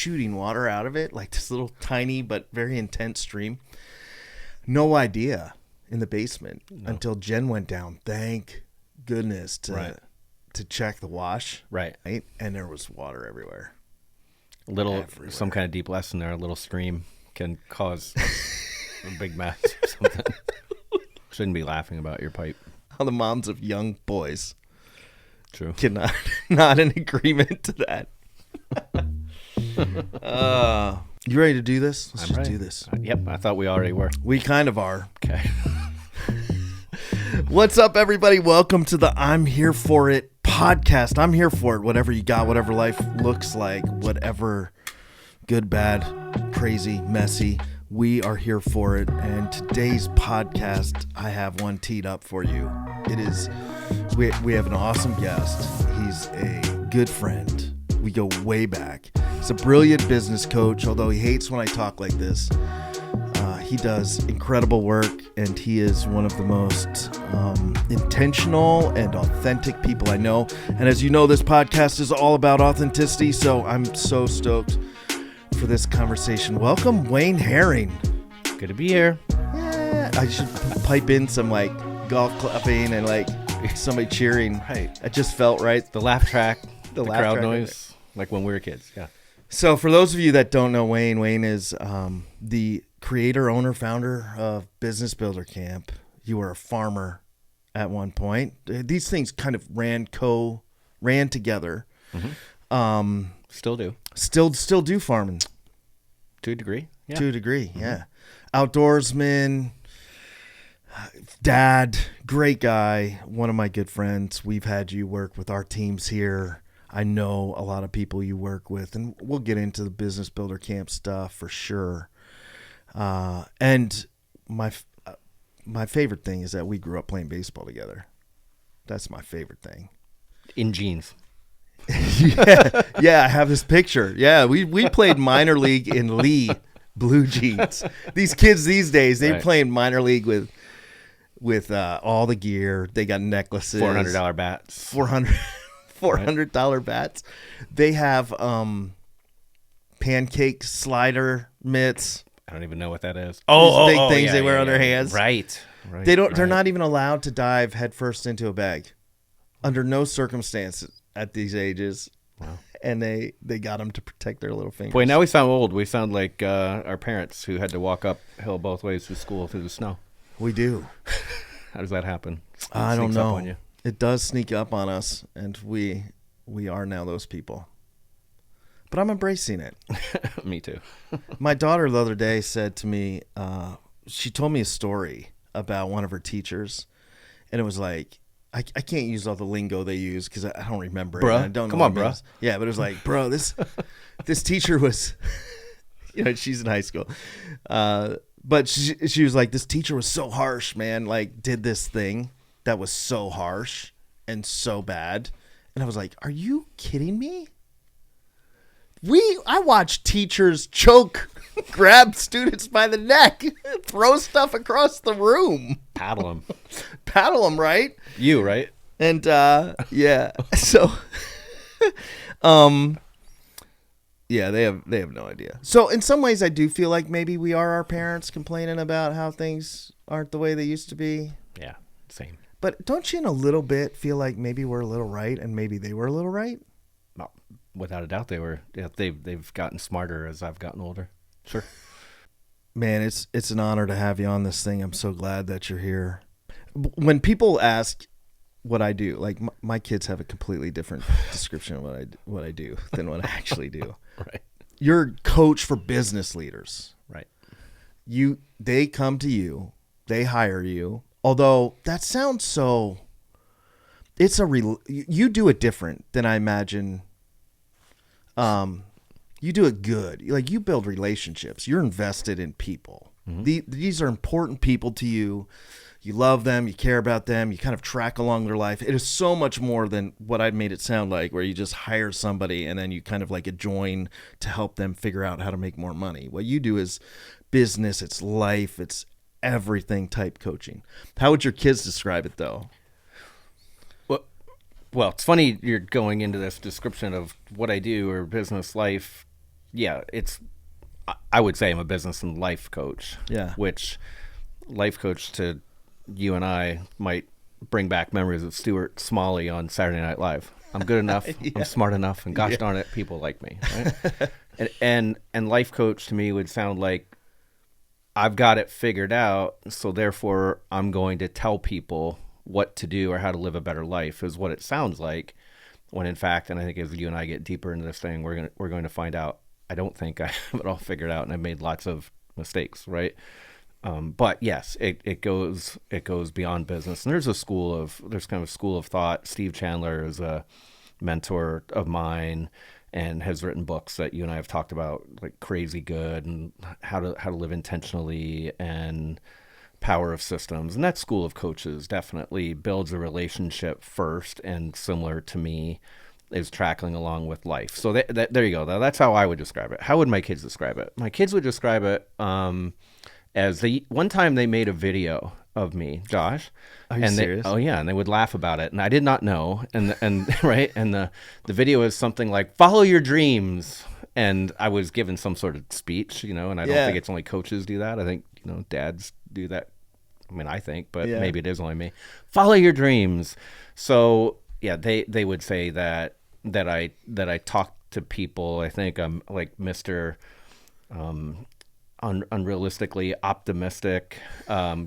shooting water out of it, like this little tiny but very intense stream. No idea in the basement until Jen went down. Thank goodness to check the wash. Right. And there was water everywhere. Some kind of deep lesson there. A little stream can cause a big mess or something. Shouldn't be laughing about your pipe. How the moms of young boys True. cannot not in agreement to that. You ready to do this? Let's just do this. Yep, I thought we already were. We kind of are. Okay. What's up, everybody? Welcome to the I'm Here For It podcast. I'm here for it. Whatever you got, whatever life looks like, whatever good, bad, crazy, messy, we are here for it. And today's podcast, I have one teed up for you. It is, we have an awesome guest. He's a good friend. We go way back. He's a brilliant business coach, although he hates when I talk like this. He does incredible work, and he is one of the most intentional and authentic people I know. And as you know, this podcast is all about authenticity, so I'm so stoked for this conversation. Welcome, Wayne Herring. Good to be here. Yeah, I should pipe in some like golf clapping and like somebody cheering. Right. It just felt right. The laugh track, the laugh crowd track noise, like when we were kids. Yeah. So for those of you that don't know Wayne is the creator, owner, founder of Business Builder Camp. You were a farmer at one point. These things kind of ran together. Mm-hmm. Still do. Still do farming. To a degree. Yeah. To a degree, yeah. Outdoorsman, dad, great guy, one of my good friends. We've had you work with our teams here. I know a lot of people you work with, and we'll get into the Business Builder Camp stuff for sure. And my favorite thing is that we grew up playing baseball together. That's my favorite thing. In jeans. Yeah, I have this picture. Yeah, we played minor league in Lee blue jeans. These kids these days, they're playing minor league with all the gear. They got necklaces. $400 bats. $400 bats. They have pancake slider mitts. I don't even know what that is. Big things they wear on their hands. Right. They're not even allowed to dive headfirst into a bag. Under no circumstances at these ages. Wow. And they got them to protect their little fingers. Boy, now we sound old. We sound like our parents who had to walk uphill both ways to school through the snow. We do. How does that happen? I don't know. Up on you. It does sneak up on us, and we are now those people. But I'm embracing it. Me too. My daughter the other day said to me, she told me a story about one of her teachers, and it was like, I can't use all the lingo they use because I don't remember bruh. it. I don't know. Come on, bruh. Yeah, but it was like, bro, this teacher was, she's in high school. But she was like, this teacher was so harsh, man, like did this thing that was so harsh and so bad. And I was like, are you kidding me? I watch teachers grab students by the neck, throw stuff across the room. Paddle them, right? You, right? And, yeah. So, yeah, they have no idea. So in some ways I do feel like maybe we are our parents complaining about how things aren't the way they used to be. Yeah, same. But don't you in a little bit feel like maybe we're a little right and maybe they were a little right? No, without a doubt they were. Yeah, they've gotten smarter as I've gotten older. Sure. Man, it's an honor to have you on this thing. I'm so glad that you're here. When people ask what I do, like my kids have a completely different description of what I do than what I actually do. Right. You're a coach for business leaders. Right. They come to you, they hire you. Although that sounds so, you do it different than I imagine. You do it good. Like you build relationships. You're invested in people. Mm-hmm. These are important people to you. You love them. You care about them. You kind of track along their life. It is so much more than what I made it sound like, where you just hire somebody and then you kind of like join to help them figure out how to make more money. What you do is business. It's life. It's everything type coaching. How would your kids describe it though? Well, it's funny you're going into this description of what I do or business life. yeah, I would say I'm a business and life coach. Yeah. Which life coach to you and I might bring back memories of Stuart Smalley on Saturday Night Live. I'm good enough. Yeah. I'm smart enough, and gosh darn it, people like me. Right? and life coach to me would sound like I've got it figured out, so therefore I'm going to tell people what to do or how to live a better life is what it sounds like. When in fact, and I think as you and I get deeper into this thing, we're going to find out. I don't think I have it all figured out, and I've made lots of mistakes, right? But yes, it goes beyond business. And there's kind of a school of thought. Steve Chandler is a mentor of mine and has written books that you and I have talked about, like Crazy Good and how to live intentionally and Power of Systems. And that school of coaches definitely builds a relationship first, and similar to me is tracking along with life. So there you go. That's how I would describe it. How would my kids describe it? My kids would describe it as one time they made a video of me, Josh. Are you serious? Oh yeah, and they would laugh about it, and I did not know. And right, and the video is something like "Follow your dreams," and I was given some sort of speech, and I don't think it's only coaches do that. I think dads do that. I mean, I think, but maybe it is only me. Follow your dreams. So yeah, they would say that I talk to people. I think I'm like Mr. Unrealistically optimistic,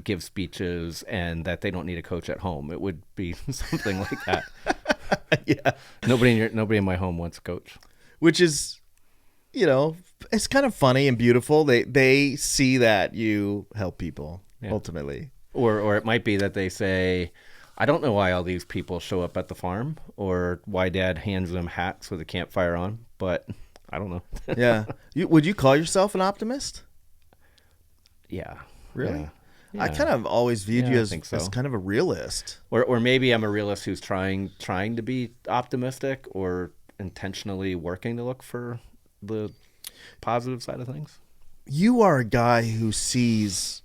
give speeches, and that they don't need a coach at home. It would be something like that. Yeah. Nobody in my home wants a coach. Which is, it's kind of funny and beautiful. They see that you help people ultimately. Or it might be that they say, I don't know why all these people show up at the farm, or why Dad hands them hats with a campfire on, but I don't know. Yeah. Would you call yourself an optimist? Yeah. Really? Yeah. I kind of always viewed you as kind of a realist. Or maybe I'm a realist who's trying to be optimistic, or intentionally working to look for the positive side of things. You are a guy who sees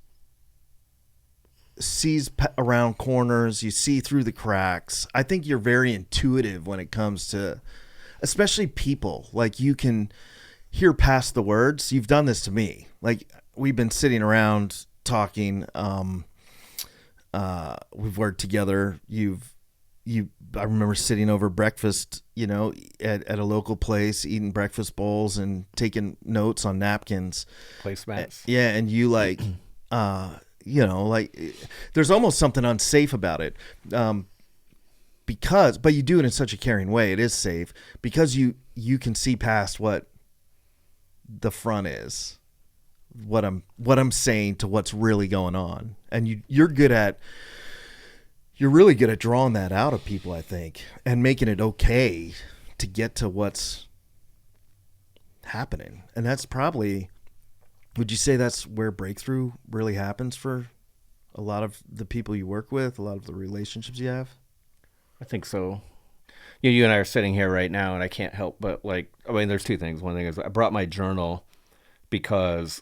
around corners. You see through the cracks. I think you're very intuitive when it comes to, especially people. Like, you can hear past the words. You've done this to me. Like, we've been sitting around talking. We've worked together. I remember sitting over breakfast, at a local place, eating breakfast bowls and taking notes on napkins. Placemats. Yeah, and you there's almost something unsafe about it. But you do it in such a caring way. It is safe because you can see past what the front is. What I'm saying to what's really going on, and you're really good at drawing that out of people, I think, and making it okay to get to what's happening. And that's probably, would you say that's where breakthrough really happens for a lot of the people you work with, a lot of the relationships you have? I think so. You and I are sitting here right now, and I can't help but there's two things. One thing is I brought my journal because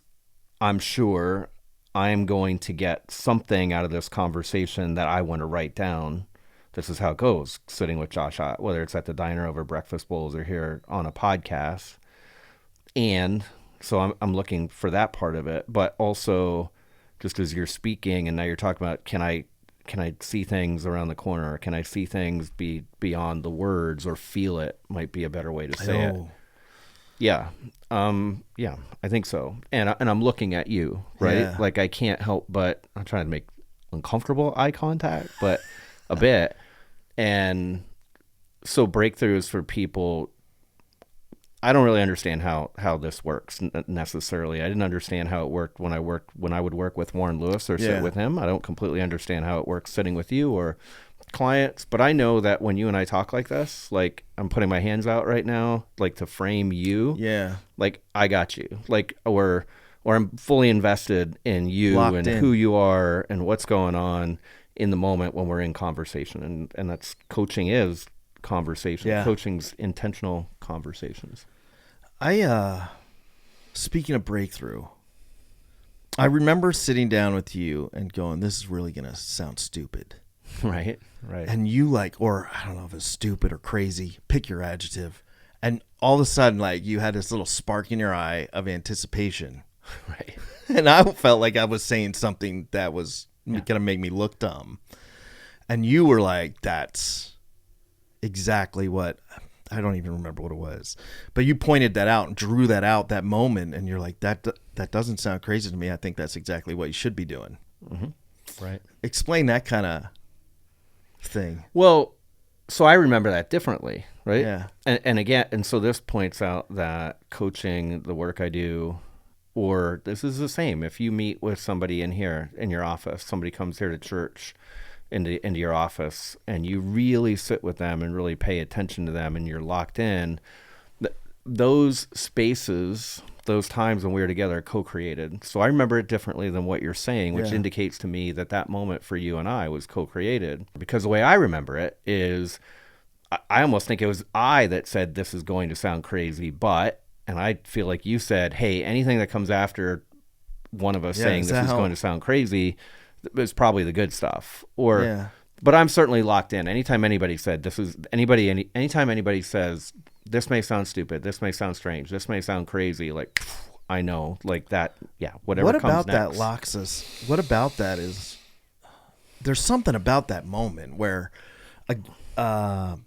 I'm sure I'm going to get something out of this conversation that I want to write down. This is how it goes, sitting with Josh, whether it's at the diner over breakfast bowls or here on a podcast. And so I'm looking for that part of it. But also, just as you're speaking and now you're talking about, can I see things around the corner? Can I see things beyond the words, or feel it might be a better way to say it. Yeah. I think so. And I'm looking at you, right? Yeah. Like, I can't help but I'm trying to make uncomfortable eye contact, but a bit. And so breakthroughs for people, I don't really understand how this works necessarily. I didn't understand how it worked when I would work with Warren Lewis or sit with him. I don't completely understand how it works sitting with you or clients, but I know that when you and I talk like this, like, I'm putting my hands out right now, like, to frame you. Yeah. Like, I got you. Like, or I'm fully invested in you. Locked and in. Who you are and what's going on in the moment when we're in conversation. And that's, coaching is conversation. Yeah. Coaching's intentional conversations. Speaking of breakthrough, I remember sitting down with you and going, this is really going to sound stupid. Right. And you or I don't know if it's stupid or crazy, pick your adjective. And all of a sudden, like, you had this little spark in your eye of anticipation. Right. And I felt like I was saying something that was going to make me look dumb. And you were like, that's exactly what, I don't even remember what it was. But you pointed that out and drew that out that moment. And you're like, that doesn't sound crazy to me. I think that's exactly what you should be doing. Mm-hmm. Right. Explain that kind of thing. Well, so I remember that differently, right? Yeah. And again, and so this points out that coaching, the work I do, or this is the same. If you meet with somebody in here, in your office, somebody comes here to church, into your office, and you really sit with them and really pay attention to them, and you're locked in, those spaces, those times when we were together are co-created. So I remember it differently than what you're saying, which indicates to me that moment for you and I was co-created. Because the way I remember it is, I almost think it was I that said, this is going to sound crazy, and I feel like you said, hey, anything that comes after one of us saying this is going to sound crazy is probably the good stuff. But I'm certainly locked in. Anytime anybody said anytime anybody says, this may sound stupid, this may sound strange, this may sound crazy, like, I know, like that, whatever comes next. What about that locks us? What about that is, there's something about that moment where a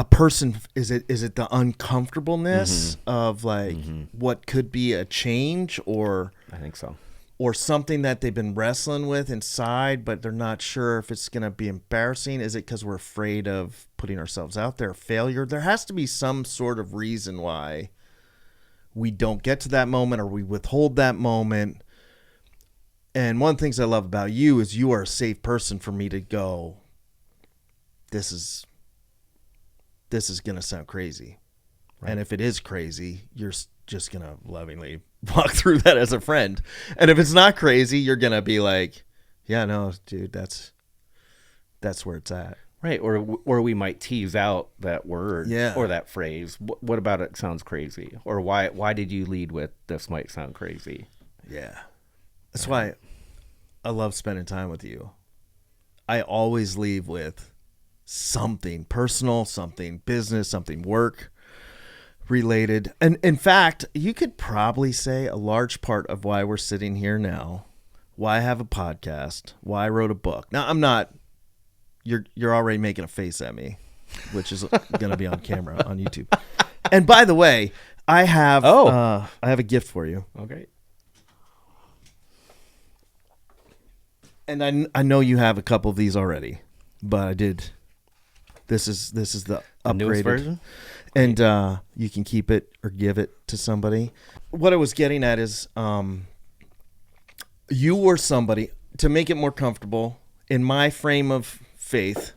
person, is it the uncomfortableness of like what could be a change, or I think so, or something that they've been wrestling with inside, but they're not sure if it's going to be embarrassing? Is it because we're afraid of putting ourselves out there, failure? There has to be some sort of reason why we don't get to that moment, or we withhold that moment. And one of the things I love about you is you are a safe person for me to go, this is going to sound crazy. Right. And if it is crazy, you're just going to lovingly walk through that as a friend. And if it's not crazy, you're going to be like, yeah, no, dude, that's where it's at. Right. Or we might tease out that word or that phrase. What about it sounds crazy? Or why did you lead with this might sound crazy? Yeah. That's why I love spending time with you. I always leave with something personal, something business, something work related. And in fact, you could probably say a large part of why we're sitting here now, why I have a podcast, why I wrote a book. Now, I'm not, you're already making a face at me, which is going to be on camera on YouTube. And by the way, I have a gift for you. Okay. And I know you have a couple of these already, but I did. This is the upgraded version, and you can keep it or give it to somebody. What I was getting at is, you were somebody, to make it more comfortable in my frame of faith.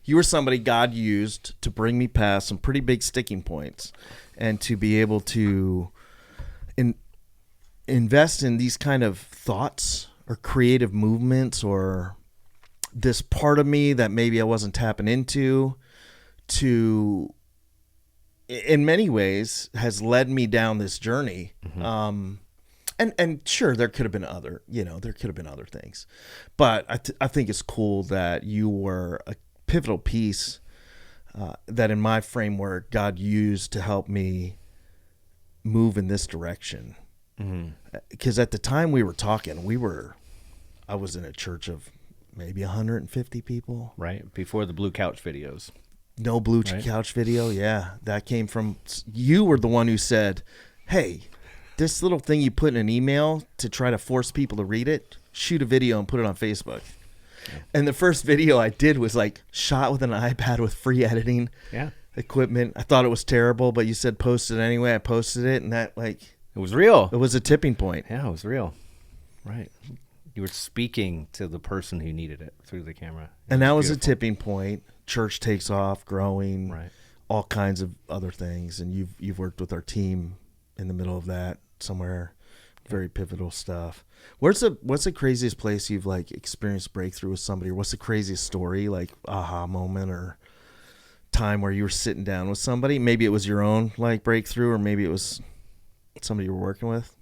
You were somebody God used to bring me past some pretty big sticking points, and to be able to invest in these kind of thoughts or creative movements, or this part of me that maybe I wasn't tapping into, to, in many ways, has led me down this journey. And sure, there could have been other things, but I think it's cool that you were a pivotal piece that in my framework God used to help me move in this direction. Because at the time we were talking, I was in a church of maybe 150 people. Right. Before the Blue Couch videos. No Blue Couch video. Yeah. That came from, you were the one who said, hey, this little thing you put in an email to try to force people to read it, shoot a video and put it on Facebook. Yeah. And the first video I did was like shot with an iPad with free editing equipment. I thought it was terrible, but you said post it anyway. I posted it, and that, like, it was real. It was a tipping point. Yeah, it was real. Right. You were speaking to the person who needed it through the camera. And that was a tipping point. Church takes off, growing, right, all kinds of other things. And you've worked with our team in the middle of that somewhere. Very pivotal stuff. What's the craziest place you've like experienced breakthrough with somebody? Or what's the craziest story, like aha moment or time where you were sitting down with somebody? Maybe it was your own like breakthrough, or maybe it was somebody you were working with.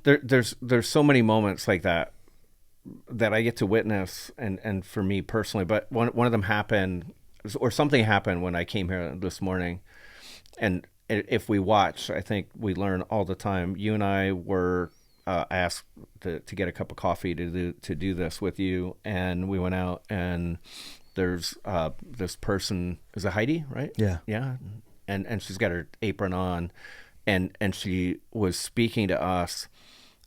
There's so many moments like that I get to witness, and for me personally, but one of them happened or something happened when I came here this morning, and if we watch, I think we learn all the time. You and I were asked to get a cup of coffee to do this with you, and we went out, and there's this person, is it Heidi, right? Yeah. And she's got her apron on, and she was speaking to us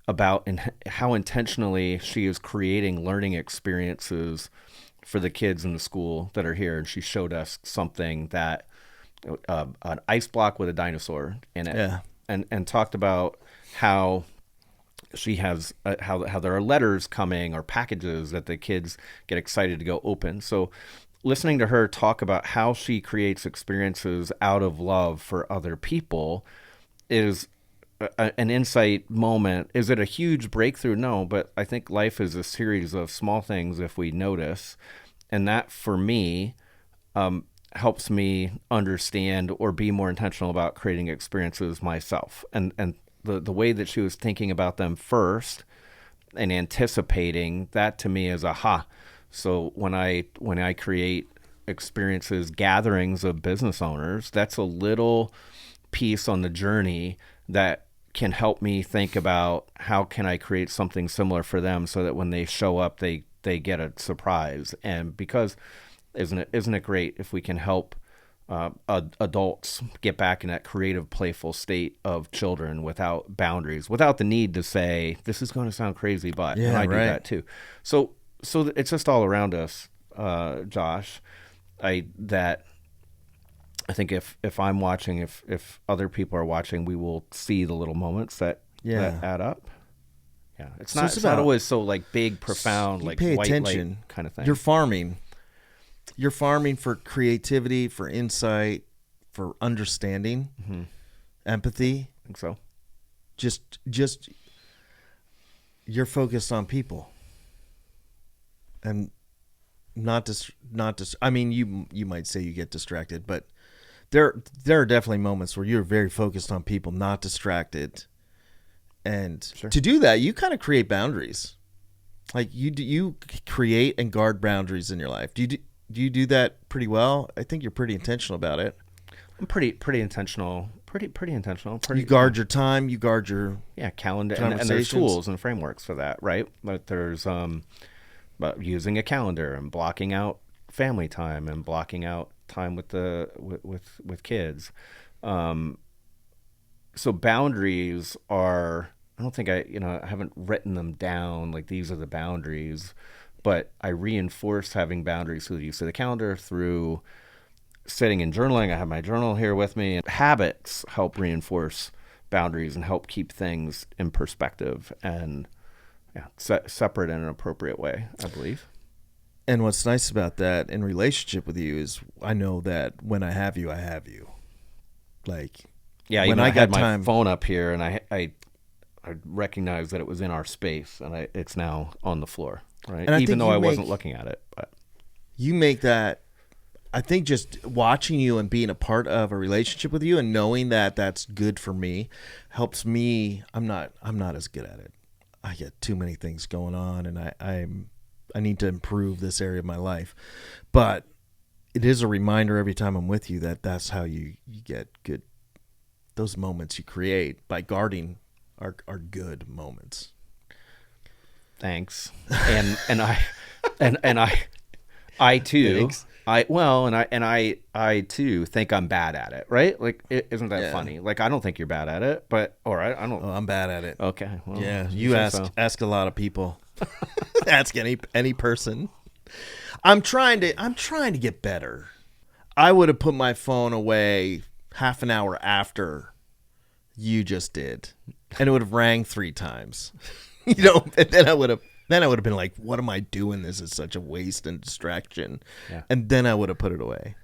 about how intentionally she is creating learning experiences for the kids in the school that are here. And she showed us something that an ice block with a dinosaur in it, Yeah. and talked about how she has how there are letters coming or packages that the kids get excited to go open. So listening to her talk about how she creates experiences out of love for other people is an insight moment. Is it a huge breakthrough? No, but I think life is a series of small things if we notice. And that, for me, helps me understand or be more intentional about creating experiences myself. And the way that she was thinking about them first and anticipating, that to me is aha. So when I create experiences, gatherings of business owners, that's a little piece on the journey that can help me think about how can I create something similar for them so that when they show up, they get a surprise. And because isn't it great if we can help adults get back in that creative, playful state of children without boundaries, without the need to say, this is going to sound crazy, but Yeah, I do right. that too. So it's just all around us, Josh. I think if I'm watching, if other people are watching, we will see the little moments that add up. Yeah, it's not always so like big, profound, like pay white attention light kind of thing. You're farming for creativity, for insight, for understanding, empathy. I think so. Just you're focused on people, and not just. I mean, you might say you get distracted, but there are definitely moments where you're very focused on people, not distracted. And to do that, you kind of create boundaries. Like you create and guard boundaries in your life. Do you do that pretty well? I think you're pretty intentional about it. I'm pretty intentional. Pretty intentional. You guard your time. You guard your calendar, and there's tools and frameworks for that, right? But there's using a calendar and blocking out family time and blocking out time with kids. So boundaries are, I don't think I haven't written them down like these are the boundaries, but I reinforce having boundaries through the use of the calendar, through sitting and journaling. I have my journal here with me, and habits help reinforce boundaries and help keep things in perspective and separate in an appropriate way, I believe. And what's nice about that in relationship with you is I know that when I have you, I have you. Like, when I got my phone up here and I recognized that it was in our space, and it's now on the floor, right? And even though I wasn't looking at it. But you make that. I think just watching you and being a part of a relationship with you and knowing that that's good for me helps me. I'm not as good at it. I get too many things going on, and I need to improve this area of my life. But it is a reminder every time I'm with you that that's how you get good. Those moments you create by guarding are good moments. Thanks. And I too. Thanks. I too think I'm bad at it, right? Like, isn't that funny? Like, I don't think you're bad at it, but I don't. Oh, I'm bad at it. Okay. Well, yeah, you ask a lot of people. Ask any person. I'm trying to get better. I would have put my phone away half an hour after you just did, and it would have rang 3 times. And then I would have been like, what am I doing? This is such a waste and distraction. Yeah. And then I would have put it away.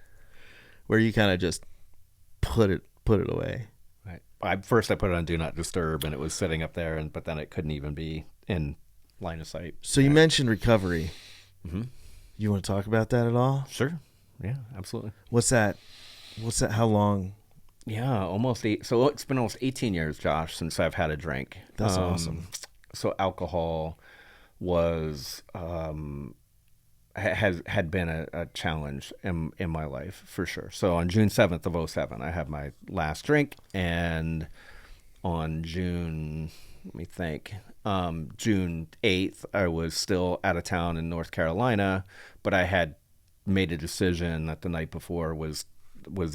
Where you kind of just put it away. Right. First I put it on Do Not Disturb, and it was sitting up there, but then it couldn't even be in line of sight. So you mentioned recovery. Mm-hmm. You want to talk about that at all? Sure. Yeah, absolutely. What's that? How long? Yeah, almost 8. So it's been almost 18 years, Josh, since I've had a drink. That's awesome. So alcohol was had been a challenge in my life for sure. So on June 7th of '07, I had my last drink, and on June, let me think, June 8th, I was still out of town in North Carolina, but I had made a decision that the night before was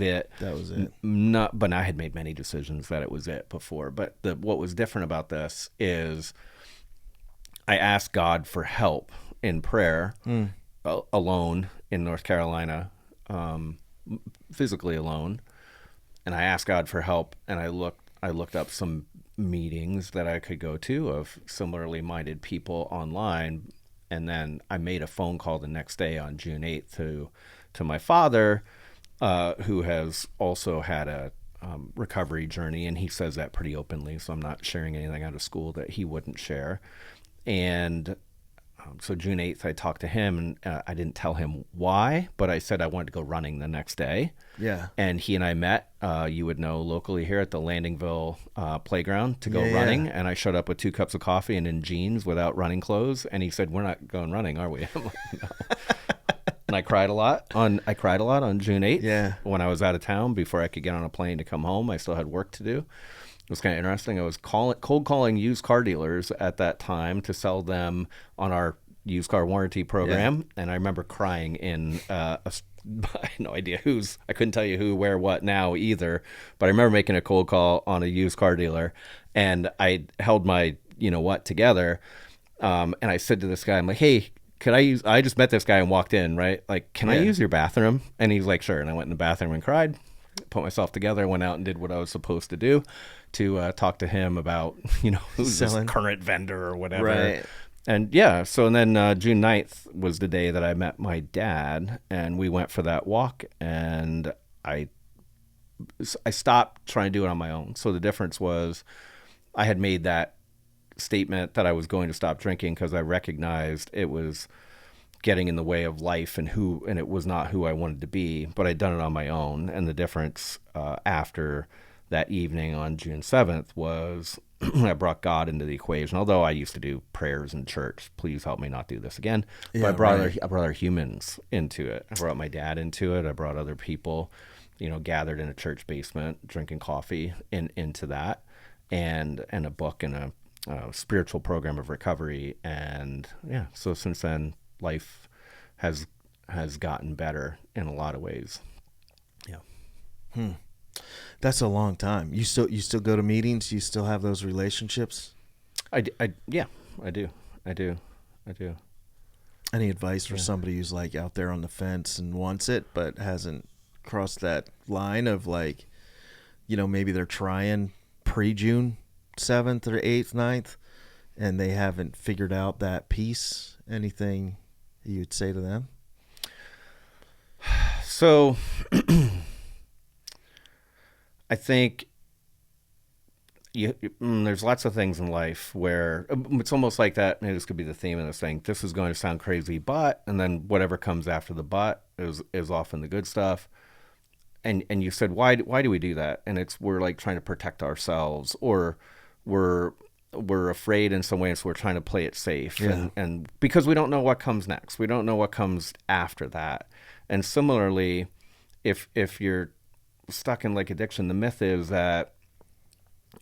it. That was it. But I had made many decisions that it was it before. But what was different about this is I asked God for help in prayer, alone in North Carolina, physically alone, and I asked God for help, and I looked up some meetings that I could go to of similarly minded people online, and then I made a phone call the next day on June 8th to my father, who has also had a recovery journey, and he says that pretty openly, so I'm not sharing anything out of school that he wouldn't share. And so June 8th, I talked to him, and I didn't tell him why, but I said I wanted to go running the next day. Yeah. And he and I met, you would know, locally here at the Landingville playground to go running. And I showed up with 2 cups of coffee and in jeans without running clothes. And he said, "We're not going running, are we?" I'm like, "No." And I cried a lot on June 8th. Yeah. When I was out of town before I could get on a plane to come home. I still had work to do. It was kind of interesting. I was cold calling used car dealers at that time to sell them on our used car warranty program. Yeah. And I remember crying in I had no idea I couldn't tell you who, where, what now either. But I remember making a cold call on a used car dealer, and I held my what together. And I said to this guy, I'm like, "Hey, I just met this guy and walked in, right? Like, can I use your bathroom?" And he's like, "Sure." And I went in the bathroom and cried, put myself together, went out and did what I was supposed to do to talk to him about, who's this current vendor or whatever. Right. And so then June 9th was the day that I met my dad, and we went for that walk, and I stopped trying to do it on my own. So the difference was I had made that statement that I was going to stop drinking because I recognized it was getting in the way of life and it was not who I wanted to be, but I'd done it on my own. And the difference after that evening on June 7th was I brought God into the equation. Although I used to do prayers in church, please help me not do this again. Yeah, but I brought other humans into it. I brought my dad into it. I brought other people, gathered in a church basement, drinking coffee into that, and a book and a spiritual program of recovery. And so since then, life has gotten better in a lot of ways. That's a long time. You still go to meetings? You still have those relationships? I do. Any advice for somebody who's like out there on the fence and wants it but hasn't crossed that line of like, maybe they're trying pre-June 7th or 8th, 9th, and they haven't figured out that piece? Anything you'd say to them? So I think there's lots of things in life where it's almost like that. Maybe this could be the theme of this thing. This is going to sound crazy, but, and then whatever comes after the but is often the good stuff. And you said, why do we do that? And we're like trying to protect ourselves, or we're afraid in some way, and so we're trying to play it safe. Yeah. And because we don't know what comes next. We don't know what comes after that. And similarly, if you're stuck in like addiction, the myth is that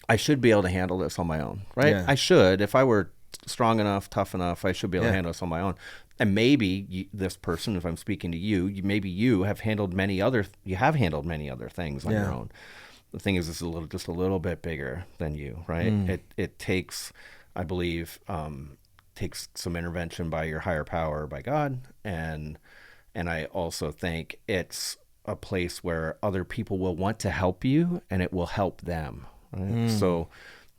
I should be able to handle this on my own, right? Yeah. I should. If I were strong enough, tough enough, I should be able to handle this on my own. And maybe this person, if I'm speaking to you, maybe you have handled many other things on your own. The thing is, this is just a little bit bigger than you, right? It takes, I believe, takes some intervention by your higher power, by God, and I also think it's a place where other people will want to help you, and it will help them. Right? So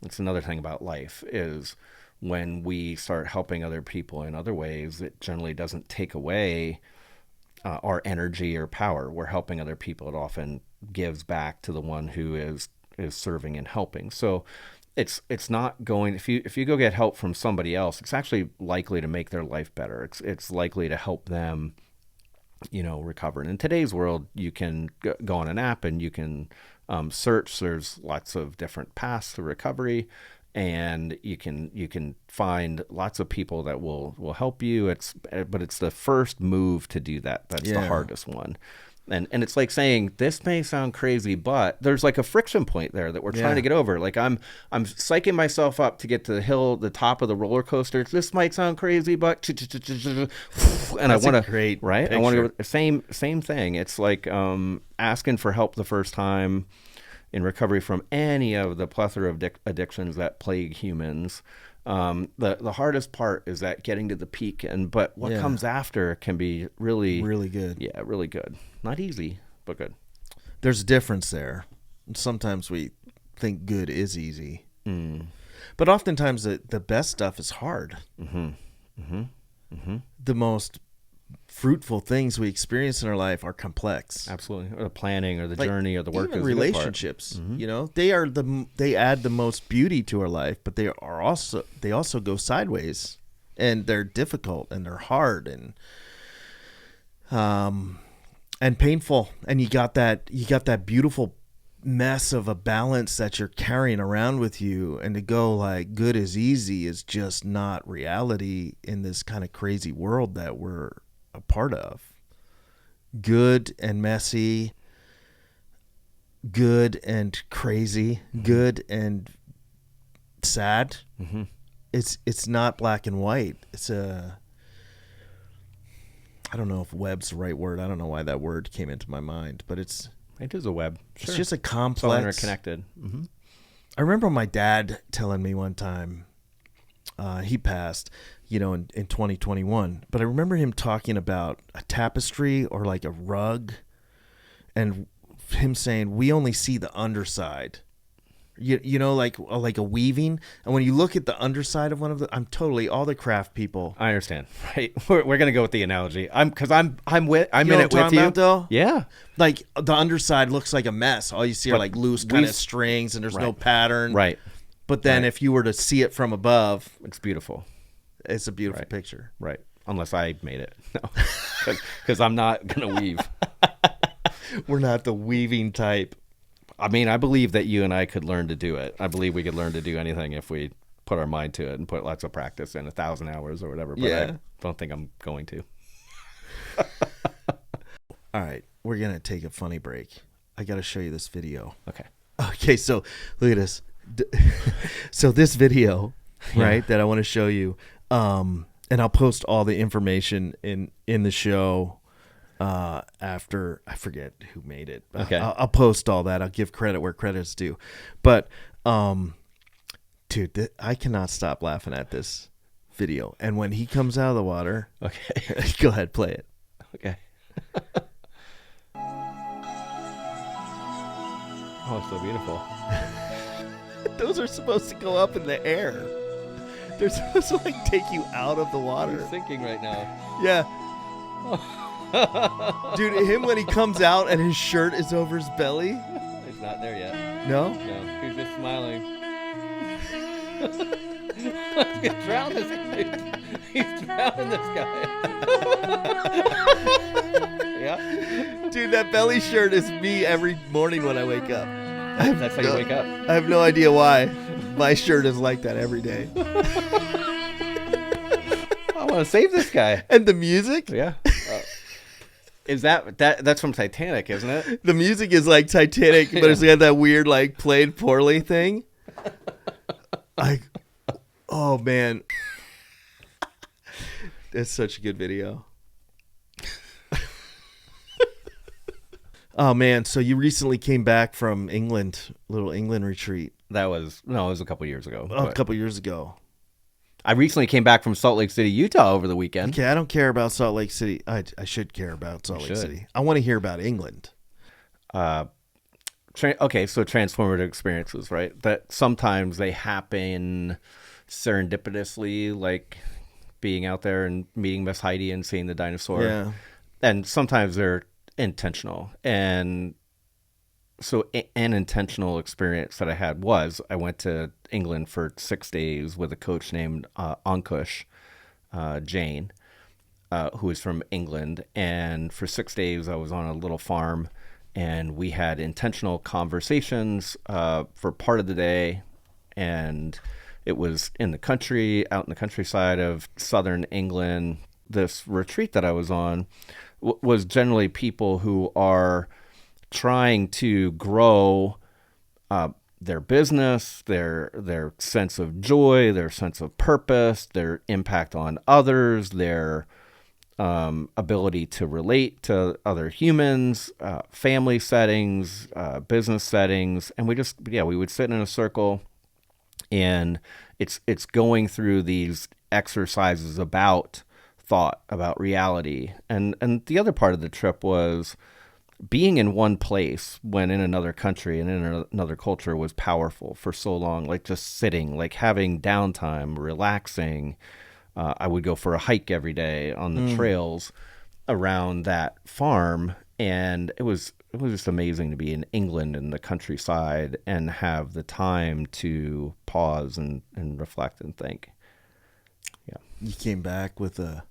that's another thing about life is when we start helping other people in other ways, it generally doesn't take away our energy or power. We're helping other people. It often gives back to the one who is serving and helping. So it's not going, if you go get help from somebody else, it's actually likely to make their life better. It's likely to help them, recover. And in today's world, you can go on an app and you can search. There's lots of different paths to recovery, and you can find lots of people that will help you. But it's the first move to do that that's the hardest one. And it's like saying, this may sound crazy, but there's like a friction point there that we're trying to get over. Like I'm psyching myself up to get to the top of the roller coaster. This might sound crazy, but and I want to, right? Picture. I want to go same thing. It's like asking for help the first time in recovery from any of the plethora of addictions that plague humans. The hardest part is that getting to the peak, but what comes after can be really good. Yeah, really good. Not easy, but good. There's a difference there. Sometimes we think good is easy, but oftentimes the best stuff is hard. The most fruitful things we experience in our life are complex. Absolutely. Or the planning or the journey or the work. Even relationships, they add the most beauty to our life, but they also go sideways, and they're difficult and they're hard and painful. And you got that beautiful mess of a balance that you're carrying around with you, and to go like good is easy is just not reality in this kind of crazy world that we're a part of. Good and messy, good and crazy, good and sad. It's not black and white. I don't know if web's the right word. I don't know why that word came into my mind, but it is a web. It's just a complex. It's all interconnected. I remember my dad telling me one time, he passed, in 2021, but I remember him talking about a tapestry or like a rug, and him saying, we only see the underside. Like a weaving, and when you look at the underside of one of the, all the craft people. I understand, right? We're gonna go with the analogy. I'm in it with you. About, though? Yeah, like the underside looks like a mess. All you see are like loose kind of strings, and there's no pattern. Right. But then if you were to see it from above, it's beautiful. It's a beautiful picture. Right. Unless I made it, no, because I'm not gonna weave. We're not the weaving type. I mean, I believe that you and I could learn to do it. I believe we could learn to do anything if we put our mind to it and put lots of practice in, 1,000 hours or whatever. But I don't think I'm going to. All right. We're going to take a funny break. I got to show you this video. Okay. So look at this. So this video, right, that I want to show you, and I'll post all the information in the show. After, I forget who made it. Okay. I'll post all that. I'll give credit where credit's due. But, dude, I cannot stop laughing at this video. And when he comes out of the water, go ahead, play it. Okay. Oh, it's so beautiful. Those are supposed to go up in the air. They're supposed to like take you out of the water. He's sinking right now. Yeah. Dude, him when he comes out and his shirt is over his belly. He's not there yet. No? No, he's just smiling. He's gonna drown this dude. He's drowning this guy. Yeah. Dude, that belly shirt is me every morning when I wake up. That's how you wake up. I have no idea why. My shirt is like that every day. I want to save this guy. And the music? Yeah. Is that's from Titanic, isn't it? The music is like Titanic, but it's got that weird like played poorly thing. Like, oh man, it's such a good video. Oh man, so you recently came back from England, little England retreat. It was a couple years ago. A couple years ago. I recently came back from Salt Lake City, Utah over the weekend. Okay, I don't care about Salt Lake City. I should care about Salt Lake City. I want to hear about England. So transformative experiences, right? That sometimes they happen serendipitously, like being out there and meeting Miss Heidi and seeing the dinosaur. Yeah. And sometimes they're intentional. And so an intentional experience that I had was I went to England for 6 days with a coach named Ankush Jain, who is from England. And for 6 days, I was on a little farm, and we had intentional conversations for part of the day and it was in the country, out in the countryside of southern England. This retreat that I was on was generally people who are trying to grow their business, their sense of joy, their sense of purpose, their impact on others, their ability to relate to other humans, family settings, business settings, and we would sit in a circle, and it's going through these exercises about thought, about reality, and the other part of the trip was being in one place when in another country and in another culture was powerful for so long. Like just sitting, like having downtime, relaxing. I would go for a hike every day on the trails around that farm, and it was just amazing to be in England in the countryside and have the time to pause and reflect and think. Yeah, You came back with a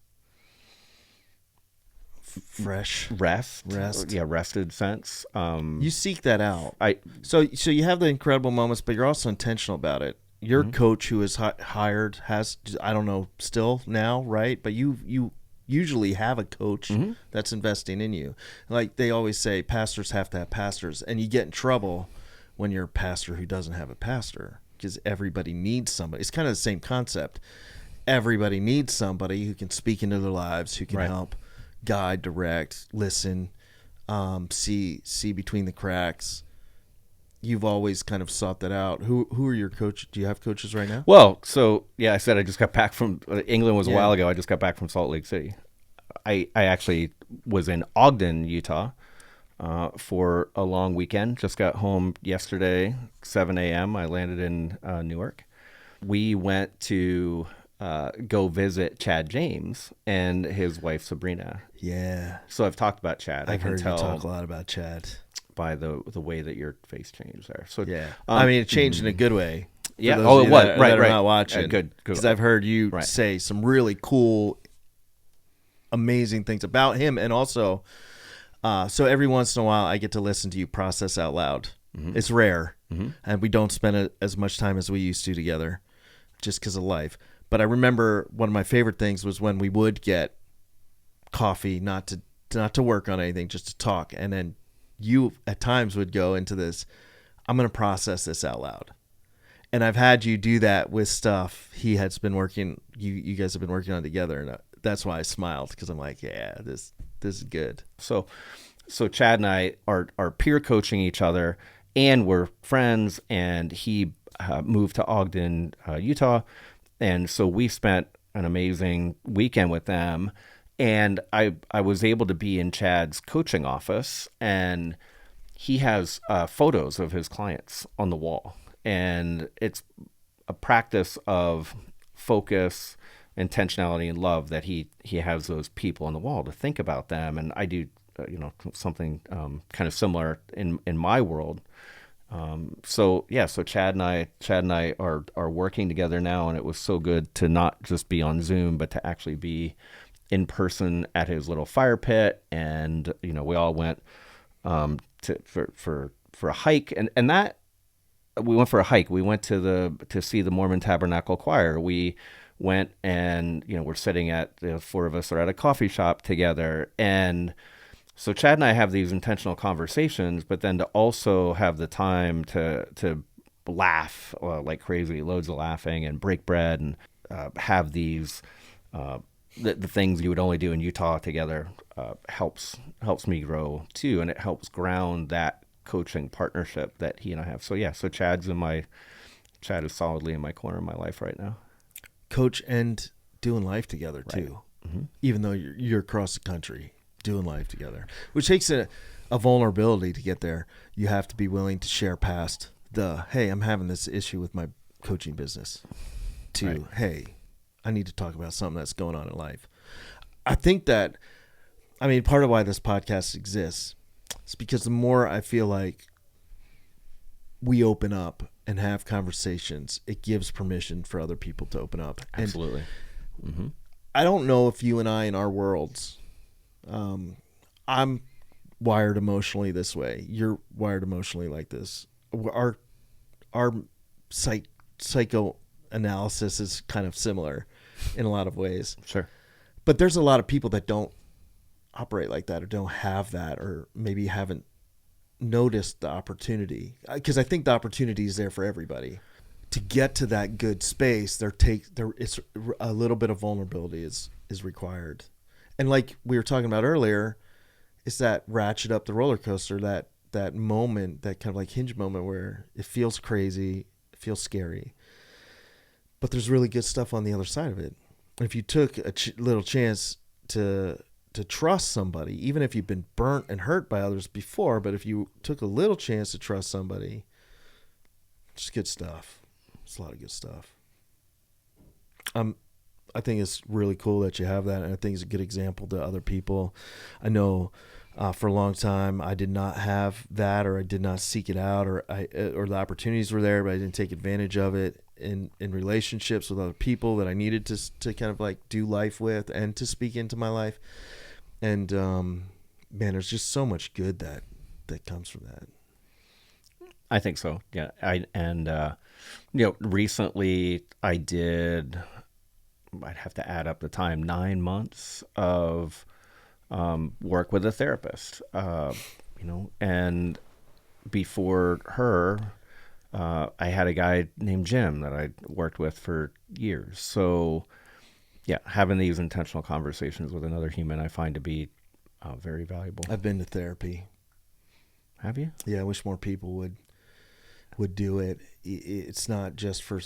fresh rest, rest. rested sense. You seek that out. I So you have the incredible moments, but you're also intentional about it. Your coach who is hired has, I don't know, still now, right? But you usually have a coach that's investing in you. Like they always say, pastors have to have pastors, and you get in trouble when you're a pastor who doesn't have a pastor because everybody needs somebody. It's kind of the same concept. Everybody needs somebody who can speak into their lives, who can help guide, direct, listen, see between the cracks. You've always kind of sought that out. Who are your coaches? Do you have coaches right now? Well, so yeah, I said I just got back from England was a while ago. I just got back from Salt Lake City. I actually was in Ogden, Utah, for a long weekend. Just got home yesterday, 7 a.m. I landed in Newark. We went to go visit Chad James and his wife Sabrina. Yeah. So I've talked about Chad. I've heard you tell talk a lot about Chad. by the way that your face changed there. So yeah, I mean, it changed in a good way. Yeah. Oh, it was right. That are not watching. Good. Because I've heard you say some really cool, amazing things about him, and also, so every once in a while, I get to listen to you process out loud. It's rare, and we don't spend as much time as we used to together, just because of life. But I remember one of my favorite things was when we would get coffee, not to work on anything, just to talk, and then you at times would go into this, I'm going to process this out loud. And I've had you do that with stuff he has been working, you guys have been working on together. And that's why I smiled, because I'm like, yeah, this is good. So Chad and I are peer coaching each other, and we're friends, and he moved to Ogden, Utah. And so we spent an amazing weekend with them. And I was able to be in Chad's coaching office, and he has photos of his clients on the wall. And it's a practice of focus, intentionality, and love that he has those people on the wall to think about them. And I do, something kind of similar in my world. So Chad and I are working together now, and it was so good to not just be on Zoom, but to actually be in person at his little fire pit. And we all went for a hike, and that we went for a hike. We went to see the Mormon Tabernacle Choir. We went, and we're sitting at, the four of us are at a coffee shop together. And so Chad and I have these intentional conversations, but then to also have the time to laugh like crazy, loads of laughing, and break bread, and have these the things you would only do in Utah together helps me grow too, and it helps ground that coaching partnership that he and I have. So Chad is solidly in my corner of my life right now. Coach and doing life together too, even though you're across the country doing life together, which takes a vulnerability to get there. You have to be willing to share past the, hey, I'm having this issue with my coaching business, to hey, I need to talk about something that's going on in life. I think that, part of why this podcast exists is because the more I feel like we open up and have conversations, it gives permission for other people to open up. Absolutely. I don't know if you and I, in our worlds, I'm wired emotionally this way. You're wired emotionally like this. Our psychoanalysis is kind of similar in a lot of ways. Sure. But there's a lot of people that don't operate like that or don't have that or maybe haven't noticed the opportunity. Because I think the opportunity is there for everybody. To get to that good space, it's a little bit of vulnerability is required. And like we were talking about earlier, it's that ratchet up the roller coaster, that moment, that kind of like hinge moment where it feels crazy, it feels scary. But there's really good stuff on the other side of it. If you took a little chance to trust somebody, even if you've been burnt and hurt by others before, but if you took a little chance to trust somebody, it's good stuff. It's a lot of good stuff. I think it's really cool that you have that, and I think it's a good example to other people. I know for a long time I did not have that, or I did not seek it out, or the opportunities were there, but I didn't take advantage of it in relationships with other people that I needed to kind of like do life with and to speak into my life. And man, there's just so much good that comes from that. I think so. Yeah. Recently I'd have to add up the time, 9 months of work with a therapist, and before her, I had a guy named Jim that I worked with for years. So yeah, having these intentional conversations with another human, I find to be very valuable. I've been to therapy. Have you? Yeah, I wish more people would do it. It's not just for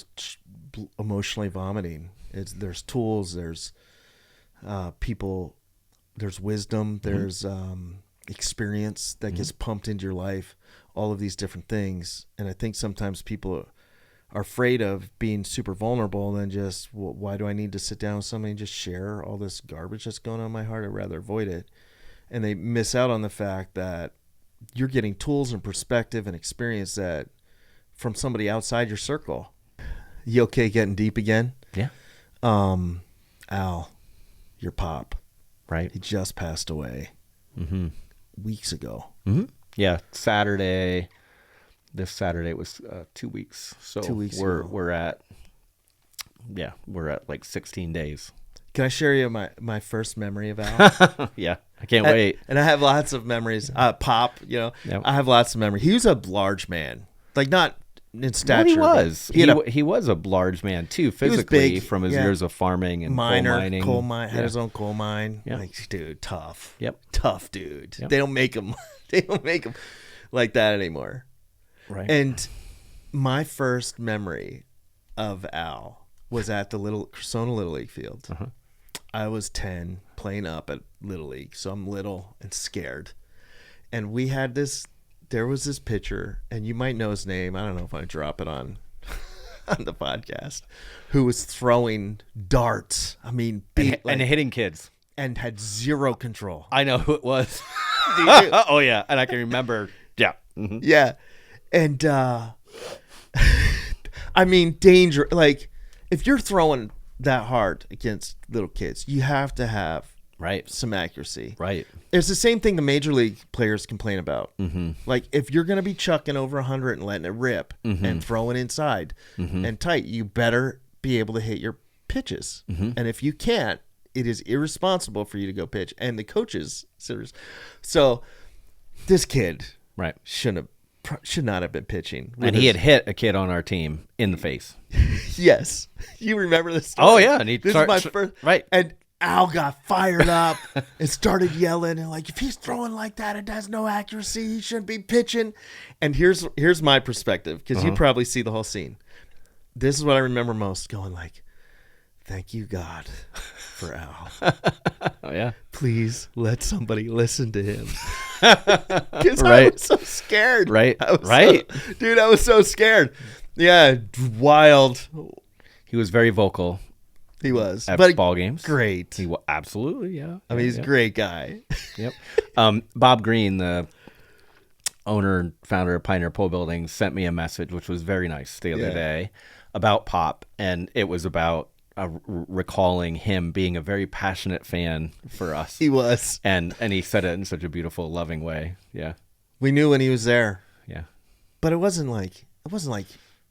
emotionally vomiting. There's tools, there's people, there's wisdom, there's experience that gets pumped into your life, all of these different things. And I think sometimes people are afraid of being super vulnerable and then just, well, why do I need to sit down with somebody and just share all this garbage that's going on in my heart? I'd rather avoid it. And they miss out on the fact that you're getting tools and perspective and experience that from somebody outside your circle. You okay getting deep again? Yeah. Al, your pop. Right. He just passed away weeks ago. Mm-hmm. Yeah. This Saturday was 2 weeks. So 2 weeks we're ago. we're at like 16 days. Can I share you my first memory of Al? Yeah. I can't wait. And I have lots of memories. Pop, Yep. I have lots of memories. He was a large man. Like not in stature. He was. But He was a large man too, physically, big, from his years of farming and coal mining. Had his own coal mine. Yeah. Like, dude, tough. Yep. Tough dude. Yep. They don't make him like that anymore. Right. And my first memory of Al was at the Cressona Little League field. Uh-huh. I was 10 playing up at Little League, so I'm little and scared. And there was this pitcher, and you might know his name. I don't know if I drop it on the podcast, who was throwing darts. I mean, and hitting kids. And had zero control. I know who it was. Do you? Oh, yeah. And I can remember. Yeah. Mm-hmm. Yeah. And, I mean, danger. Like, if you're throwing that hard against little kids, you have to have some accuracy. Right. It's the same thing the major league players complain about. Mm-hmm. Like, if you're going to be chucking over 100 and letting it rip and throwing inside and tight, you better be able to hit your pitches. And if you can't, it is irresponsible for you to go pitch. And the coaches, so this kid should not have been pitching. And he had hit a kid on our team in the face. Yes. You remember this story? Oh, yeah. And this is my first. Right. And Al got fired up and started yelling and like, if he's throwing like that, it has no accuracy. He shouldn't be pitching. And here's my perspective, because you probably see the whole scene. This is what I remember most, going like, thank you, God, for Al. Oh, yeah. Please let somebody listen to him. Because I was so scared. Right. I was so scared. Yeah, wild. He was very vocal. He was. At ball games. Great. He was, absolutely, yeah. I mean, he's a great guy. Yep. Bob Green, the owner and founder of Pioneer Pole Building, sent me a message, which was very nice the other day, about Pop. And it was about recalling him being a very passionate fan for us. He was. And he said it in such a beautiful, loving way. Yeah. We knew when he was there. Yeah. But it wasn't like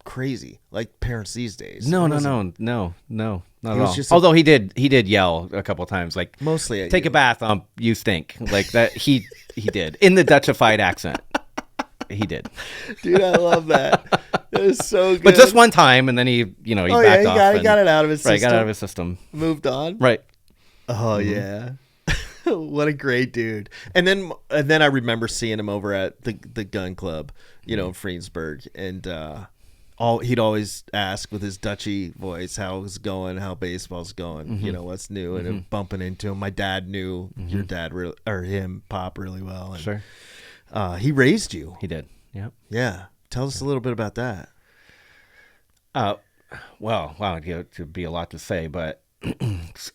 crazy like parents these days. No, It no, wasn't- no, not He at was all. just Although he did yell a couple times, like Mostly at take you. a bath, you stink, like that. He did in the Dutchified accent. He did, Dude, I love that. That is so good. but just one time, and then he Oh yeah, backed he off. got it out of his system. Right, got out of his system. Moved on. Right. Oh yeah. What a great dude. And then I remember seeing him over at the gun club, in Freensburg, and he'd always ask with his Dutchy voice how it's going, how baseball's going, what's new, and then bumping into him. My dad knew your dad Pop really well, and Sure. he raised you. He did. Yeah. Yeah. Tell us a little bit about that. Well, wow, it'd be a lot to say, but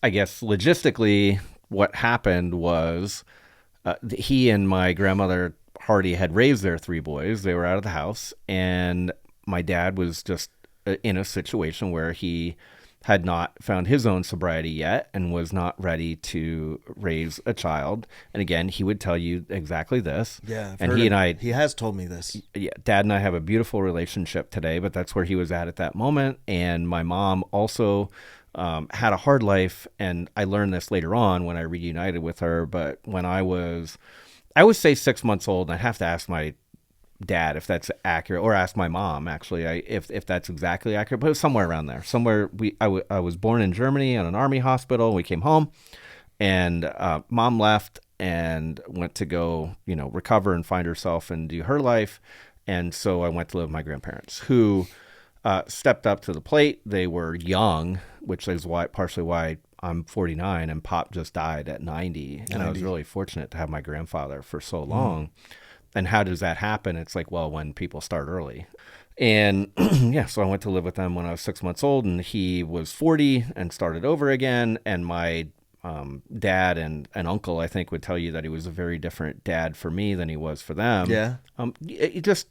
I guess logistically, what happened was he and my grandmother Hardy had raised their 3 boys. They were out of the house, and my dad was just in a situation where he had not found his own sobriety yet and was not ready to raise a child. And again, he would tell you exactly this. Yeah. And he has told me this. Yeah, Dad and I have a beautiful relationship today, but that's where he was at that moment. And my mom also had a hard life, and I learned this later on when I reunited with her. But when I would say 6 months old, and I have to ask my dad if that's accurate, or ask my mom actually if that's exactly accurate, but it was somewhere around there. I was born in Germany in an army hospital. We came home, and mom left and went to go recover and find herself and do her life. And so I went to live with my grandparents, who stepped up to the plate. They were young, which is partially why I'm 49 and Pop just died at 90. And I was really fortunate to have my grandfather for so long. And how does that happen? It's like, well, when people start early. And so I went to live with them when I was 6 months old, and he was 40 and started over again. And my dad and uncle, I think, would tell you that he was a very different dad for me than he was for them. Yeah. It just,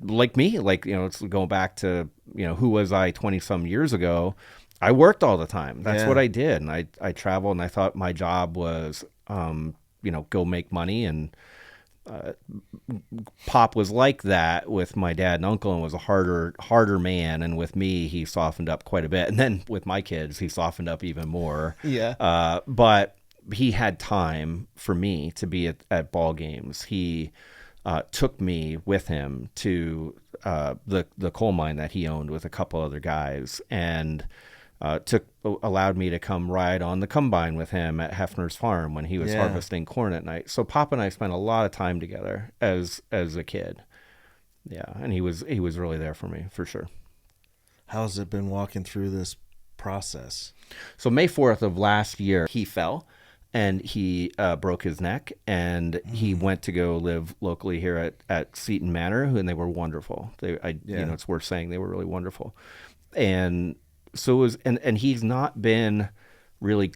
like me, it's going back to, who was I 20 some years ago? I worked all the time. That's what I did. And I traveled, and I thought my job was, go make money. And Pop was like that with my dad and uncle, and was a harder man. And with me, he softened up quite a bit. And then with my kids, he softened up even more. Yeah. But he had time for me to be at ball games. He took me with him to the coal mine that he owned with a couple other guys, and allowed me to come ride on the combine with him at Hefner's farm when he was harvesting corn at night. So Pop and I spent a lot of time together as a kid. Yeah, and he was really there for me, for sure. How's it been walking through this process? So May 4th of last year, he fell and he broke his neck, and he went to go live locally here at Seton Manor, and they were wonderful. It's worth saying they were really wonderful. And so it was, and he's not been really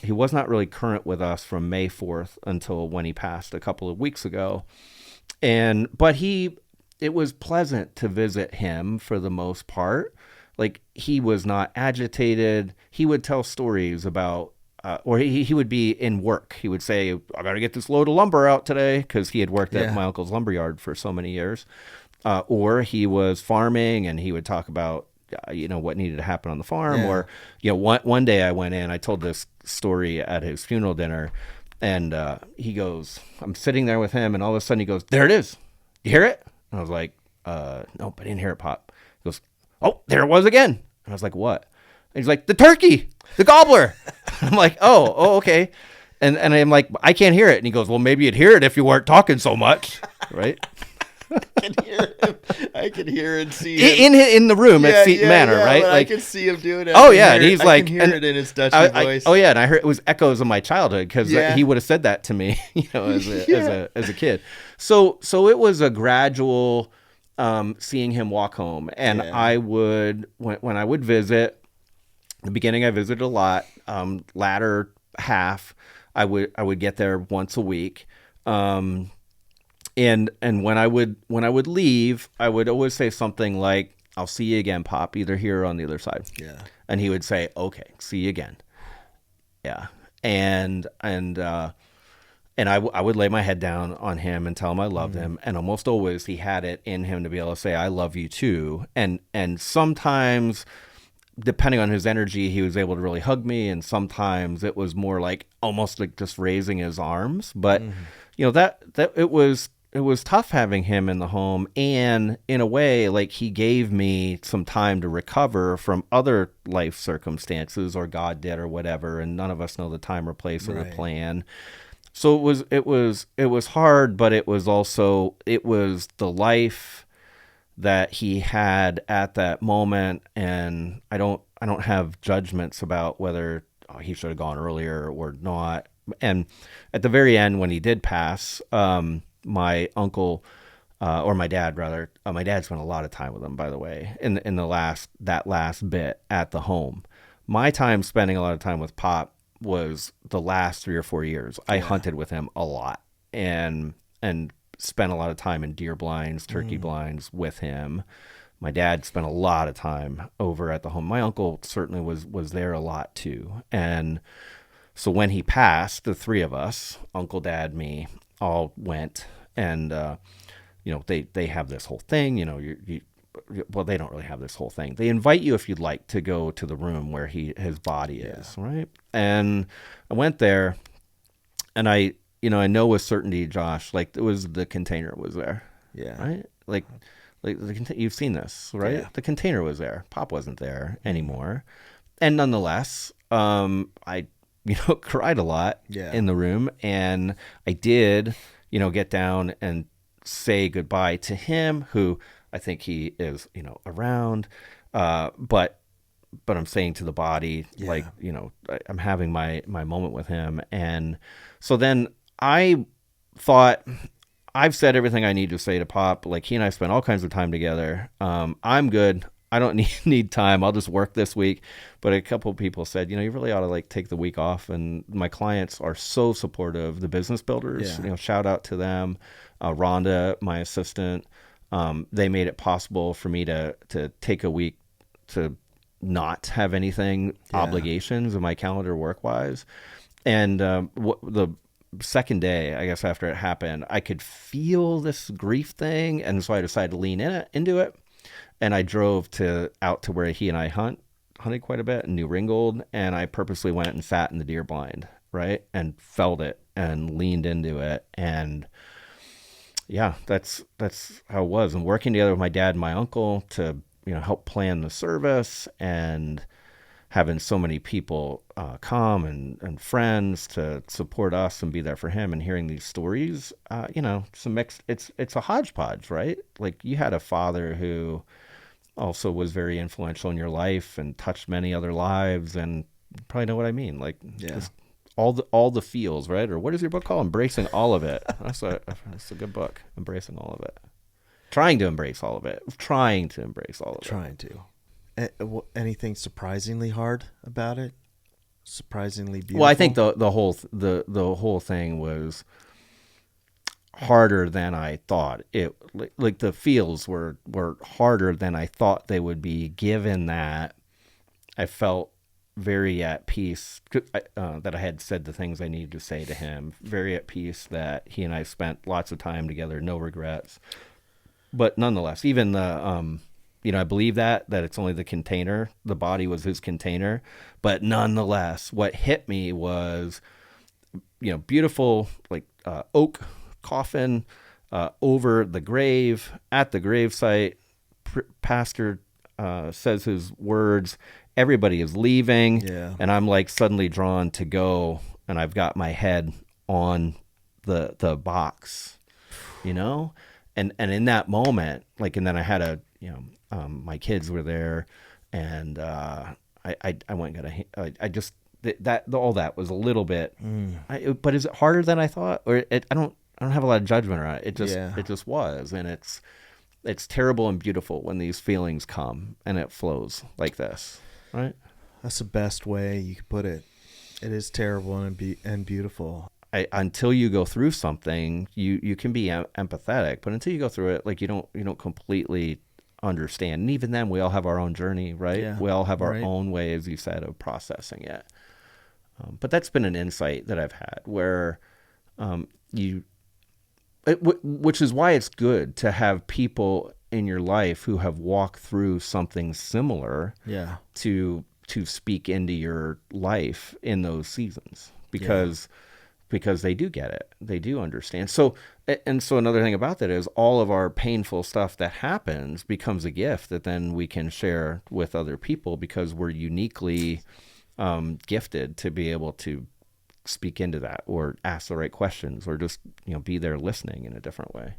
he was not really current with us from May 4th until when he passed a couple of weeks ago. But it was pleasant to visit him for the most part. Like, he was not agitated. He would tell stories about, or he would be in work. He would say, I got to get this load of lumber out today, because he had worked at my uncle's lumberyard for so many years. Or he was farming, and he would talk about what needed to happen on the farm. Or one day I went in, I told this story at his funeral dinner, and he goes, I'm sitting there with him, and all of a sudden he goes, there it is, you hear it? And I was like, nope, I didn't hear it, Pop. He goes, oh, there it was again. And I was like, what? And he's like, the turkey, the gobbler. I'm like, oh, okay. And I'm like, I can't hear it. And he goes, well, maybe you'd hear it if you weren't talking so much. Right? I can hear and see him. in the room at Seton Manor, right? Like, I can see him doing it. Oh yeah, and he's like, I can hear it in his Dutchy voice. Oh yeah, and I heard it was echoes of my childhood, because he would have said that to me, as a kid. So it was a gradual seeing him walk home, and I would when I would visit. The beginning I visited a lot. Latter half, I would get there once a week. And when I would leave, I would always say something like, I'll see you again, Pop, either here or on the other side. Yeah. And he would say, okay, see you again. Yeah. And And I would lay my head down on him and tell him I loved him. And almost always he had it in him to be able to say, I love you too. And sometimes, depending on his energy, he was able to really hug me. And sometimes it was more like almost like just raising his arms. But, that it was tough having him in the home. And in a way, like he gave me some time to recover from other life circumstances, or God did, or whatever. And none of us know the time or place or the plan. So it was hard, but it was the life that he had at that moment. And I don't have judgments about whether he should have gone earlier or not. And at the very end, when he did pass, my uncle, or my dad rather, my dad spent a lot of time with him, by the way, in that last bit at the home. My time spending a lot of time with Pop was the last 3 or 4 years. I hunted with him a lot and spent a lot of time in deer blinds, turkey blinds with him. My dad spent a lot of time over at the home. My uncle certainly was there a lot too. And so when he passed, the three of us, uncle, dad, me, all went. And they have this whole thing, well, they don't really have this whole thing. They invite you, if you'd like, to go to the room where his body is, right? And I went there, and I know with certainty, Josh, like the container was there, right? Like you've seen this, right? Yeah. The container was there. Pop wasn't there anymore, and nonetheless, I cried a lot in the room, and I did, get down and say goodbye to him, who I think he is, around, but I'm saying to the body, like, I'm having my moment with him. And so then I thought, I've said everything I need to say to Pop. Like, he and I spent all kinds of time together. I'm good. I don't need time. I'll just work this week. But a couple of people said, you really ought to like take the week off. And my clients are so supportive. The business builders, shout out to them. Rhonda, my assistant, they made it possible for me to take a week to not have anything obligations in my calendar work-wise. And the second day, I guess, after it happened, I could feel this grief thing. And so I decided to lean into it. And I drove out to where he and I hunted quite a bit in New Ringgold. And I purposely went and sat in the deer blind, right? And felt it and leaned into it. And yeah, that's how it was. And working together with my dad and my uncle to, help plan the service, and having so many people come and friends to support us and be there for him, and hearing these stories, it's a mix. It's a hodgepodge, right? Like, you had a father who also was very influential in your life and touched many other lives, and you probably know what I mean. Like, just all the feels, right? Or what is your book called? Embracing All of It. That's a good book. Embracing All of It. Trying to embrace all of it. Trying to embrace all of it. Trying to. Anything surprisingly hard about it? Surprisingly beautiful? Well, I think the whole thing was harder than I thought. It like the feels were harder than I thought they would be, given that I felt very at peace that I had said the things I needed to say to him, very at peace that he and I spent lots of time together, no regrets. But nonetheless, even the, I believe that it's only the container, the body was his container. But nonetheless, what hit me was, beautiful, like oak coffin over the grave, at the gravesite. Pastor says his words. Everybody is leaving, and I'm like suddenly drawn to go, and I've got my head on the box, and in that moment, like, and then I had my kids were there, and I went and got I just that all that was a little bit, but is it harder than I thought, or I don't have a lot of judgment around it. It just was, and it's terrible and beautiful when these feelings come and it flows like this. Right. That's the best way you could put it. It is terrible and beautiful. Until you go through something, you can be empathetic, but until you go through it, like, you don't completely understand. And even then, we all have our own journey, right? Yeah, we all have our own way, as you said, of processing it. But that's been an insight that I've had, where Which is why it's good to have people in your life who have walked through something similar to speak into your life in those seasons, because they do get it. They do understand. So another thing about that is all of our painful stuff that happens becomes a gift that then we can share with other people, because we're uniquely gifted to be able to speak into that, or ask the right questions, or just, be there listening in a different way.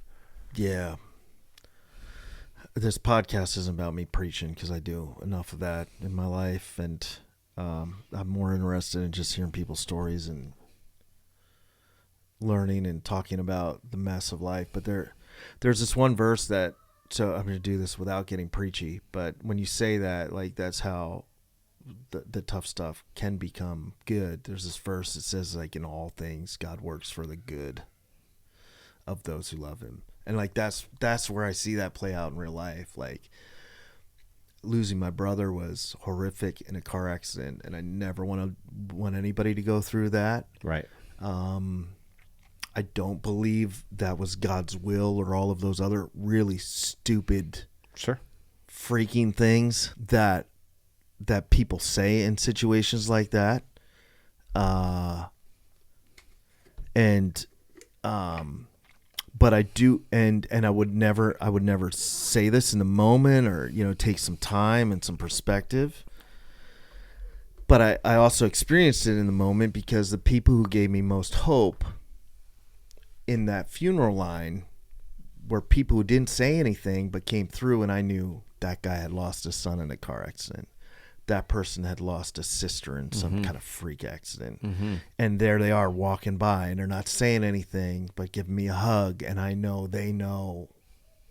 Yeah. This podcast isn't about me preaching, because I do enough of that in my life, and I'm more interested in just hearing people's stories and learning and talking about the mess of life. But there's this one verse that, so I'm going to do this without getting preachy, but when you say that, like, that's how the tough stuff can become good. There's this verse that says, like, in all things God works for the good of those who love him. And like that's where I see that play out in real life. Like, losing my brother was horrific in a car accident, and I never want anybody to go through that. Right. I don't believe that was God's will, or all of those other really stupid, freaking things that people say in situations like that. But I do, and I would never say this in the moment, or, take some time and some perspective. But I also experienced it in the moment, because the people who gave me most hope in that funeral line were people who didn't say anything but came through, and I knew that guy had lost a son in a car accident. That person had lost a sister in some kind of freak accident. Mm-hmm. And there they are walking by, and they're not saying anything but giving me a hug, and I know they know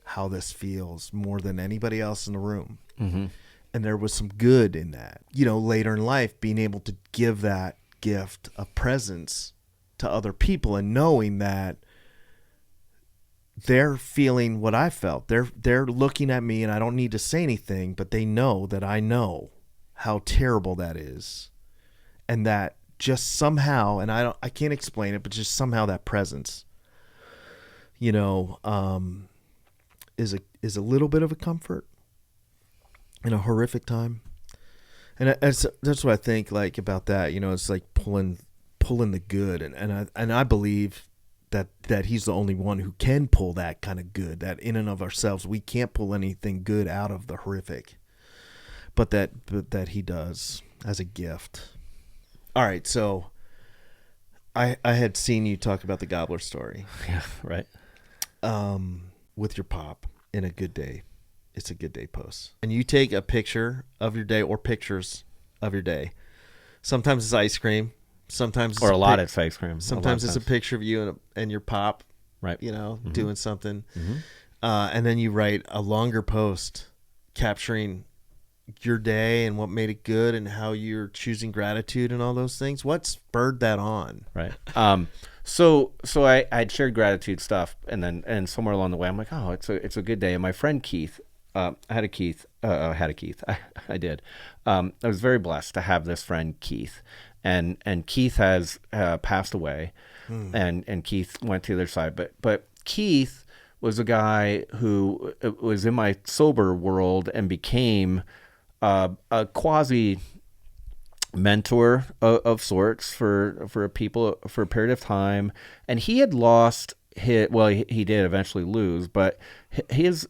how this feels more than anybody else in the room. Mm-hmm. And there was some good in that. Later in life, being able to give that gift of presence to other people, and knowing that they're feeling what I felt. They're looking at me, and I don't need to say anything, but they know that I know how terrible that is, and that just somehow, and I can't explain it, but just somehow that presence, is a little bit of a comfort in a horrific time. And that's what I think, like, about that. It's like pulling the good, and I believe that he's the only one who can pull that kind of good. That in and of ourselves, we can't pull anything good out of the horrific. But that he does as a gift. All right, so I had seen you talk about the gobbler story. Yeah, right. With your pop in a good day. It's a good day post. And you take a picture of your day, or pictures of your day. Sometimes it's ice cream. Sometimes it's it's ice cream. Sometimes it's a picture of you and your pop, right? Doing something. Mm-hmm. And then you write a longer post capturing your day and what made it good, and how you're choosing gratitude and all those things. What spurred that on? Right. So I'd shared gratitude stuff, and somewhere along the way, I'm like, oh, it's a good day. And my friend Keith, I did. I was very blessed to have this friend Keith, and Keith has passed away, and Keith went to the other side. But Keith was a guy who was in my sober world and became a quasi mentor of sorts for people for a period of time. And he had lost he did eventually lose, but his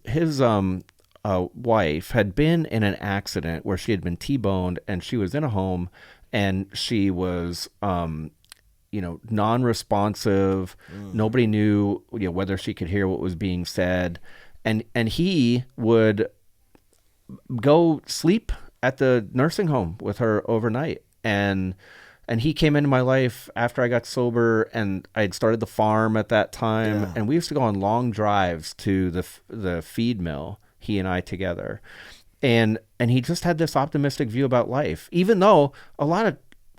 wife had been in an accident where she had been T-boned, and she was in a home, and she was non-responsive. Nobody knew whether she could hear what was being said, and he would go sleep at the nursing home with her overnight. And he came into my life after I got sober, and I had started the farm at that time. Yeah. And we used to go on long drives to the feed mill, he and I together. And he just had this optimistic view about life, even though a lot of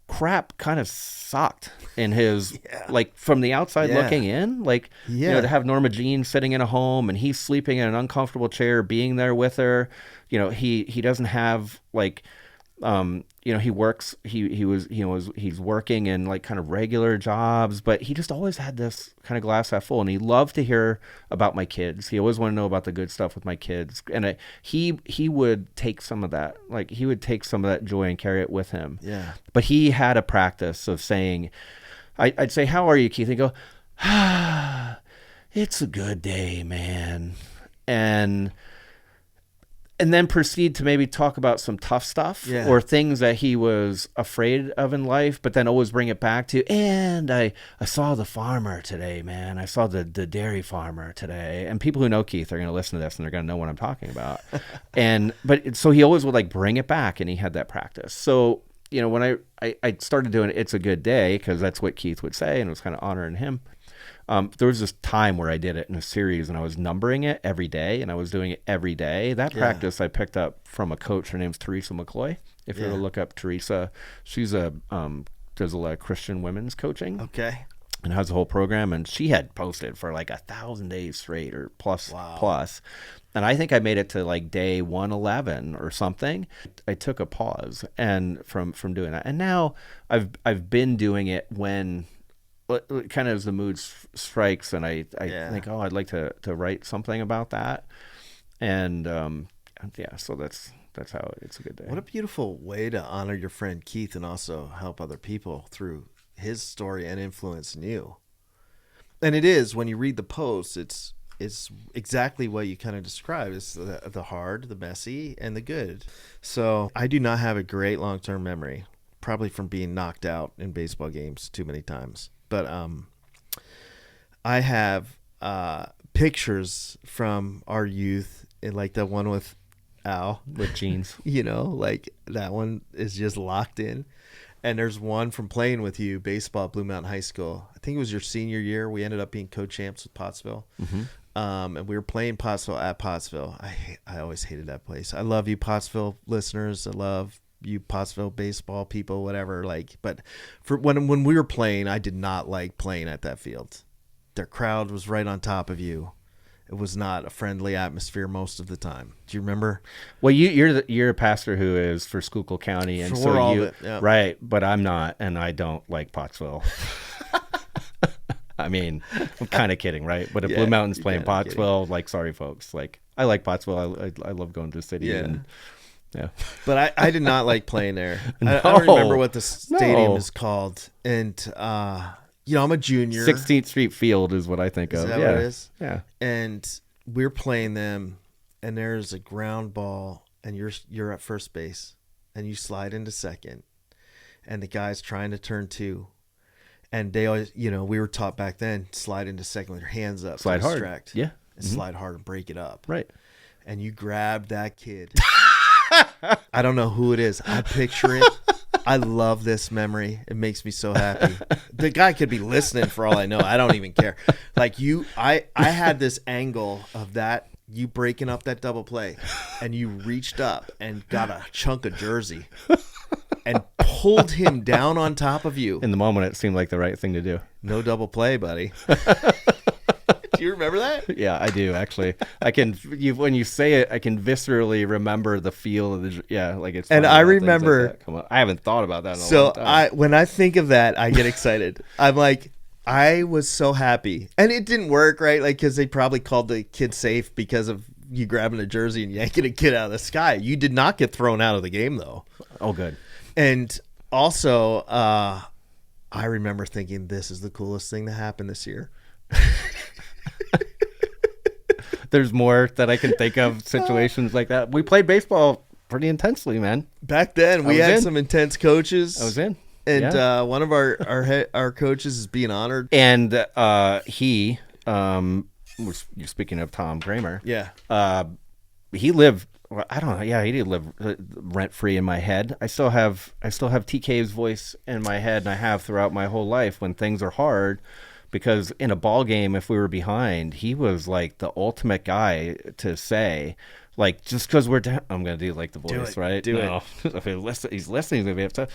crap kind of sucked in his, like, from the outside looking in, like, to have Norma Jean sitting in a home and he's sleeping in an uncomfortable chair, being there with her. He doesn't have, like, He works, he's working in like kind of regular jobs, but he just always had this kind of glass half full, and he loved to hear about my kids. He always wanted to know about the good stuff with my kids. And he would take some of that, like he would take some of that joy and carry it with him. Yeah. But he had a practice of saying, I'd say, "How are you, Keith?" He'd go, "It's a good day, man." And then proceed to maybe talk about some tough stuff or things that he was afraid of in life, but then always bring it back to, and I saw the farmer today, man. I saw the dairy farmer today. And people who know Keith are going to listen to this and they're going to know what I'm talking about. So he always would like bring it back, and he had that practice. So, when I started doing It's a Good Day, because that's what Keith would say, and it was kind of honoring him. There was this time where I did it in a series, and I was numbering it every day, and I was doing it every day. That practice I picked up from a coach. Her name's Teresa McCloy. If you were to look up Teresa, she's does a lot of Christian women's coaching. Okay. And has a whole program, and she had posted for like 1,000 days straight or plus. And I think I made it to like day 111 or something. I took a pause and from doing that, and now I've been doing it when kind of as the mood strikes, and I think, I'd like to write something about that. And so that's how It's a Good Day. What a beautiful way to honor your friend Keith and also help other people through his story and influence in you. And it is, when you read the posts, it's exactly what you kind of described. It's the hard, the messy, and the good. So I do not have a great long-term memory, probably from being knocked out in baseball games too many times. But I have pictures from our youth, and like the one with Al with jeans. Like that one is just locked in. And there's one from playing with you, baseball at Blue Mountain High School. I think it was your senior year. We ended up being co-champs with Pottsville. Mm-hmm. And we were playing Pottsville at Pottsville. I always hated that place. I love you, Pottsville listeners. I love you, Pottsville baseball people, whatever. But for when we were playing, I did not like playing at that field. Their crowd was right on top of you. It was not a friendly atmosphere most of the time. Do you remember? Well, you're a pastor who is for Schuylkill County, and right? But I'm not, and I don't like Pottsville. I mean, I'm kind of kidding, right? But if Blue Mountain's playing Pottsville, like, sorry, folks. Like, I like Pottsville. I love going to the city. And, but I did not like playing there. No, I don't remember what the stadium is called, and I'm a junior. 16th Street Field is what I think of. Is that what it is? Yeah. And we're playing them, and there's a ground ball, and you're at first base, and you slide into second, and the guy's trying to turn two, and they always, we were taught back then, slide into second with your hands up, slide hard, and slide hard and break it up, right? And you grab that kid. I don't know who it is. I picture it. I love this memory. It makes me so happy. The guy could be listening for all I know. I don't even care. Like I had this angle of that, you breaking up that double play, and you reached up and got a chunk of jersey and pulled him down on top of you. In the moment, it seemed like the right thing to do. No double play, buddy. Do you remember that? Yeah, I do, actually. When you say it, I can viscerally remember the feel of it's. And I remember, I haven't thought about that in a long time. When I think of that, I get excited. I'm like, I was so happy, and it didn't work, right? Like, because they probably called the kid safe because of you grabbing a jersey and yanking a kid out of the sky. You did not get thrown out of the game, though. Oh, good. And also, I remember thinking, this is the coolest thing to happen this year. There's more that I can think of, situations like that. We played baseball pretty intensely, man. Back then, we had some intense coaches. I was in. And one of our coaches is being honored. And he, you're speaking of Tom Kramer. Yeah. He lived, I don't know. Yeah, he did live rent free in my head. I still have TKs Voice in my head, and I have throughout my whole life when things are hard. Because in a ball game, if we were behind, he was like the ultimate guy to say, like, just because we're down, I'm going to do like the voice, right? Do it. If he's listening, he's going to be upset.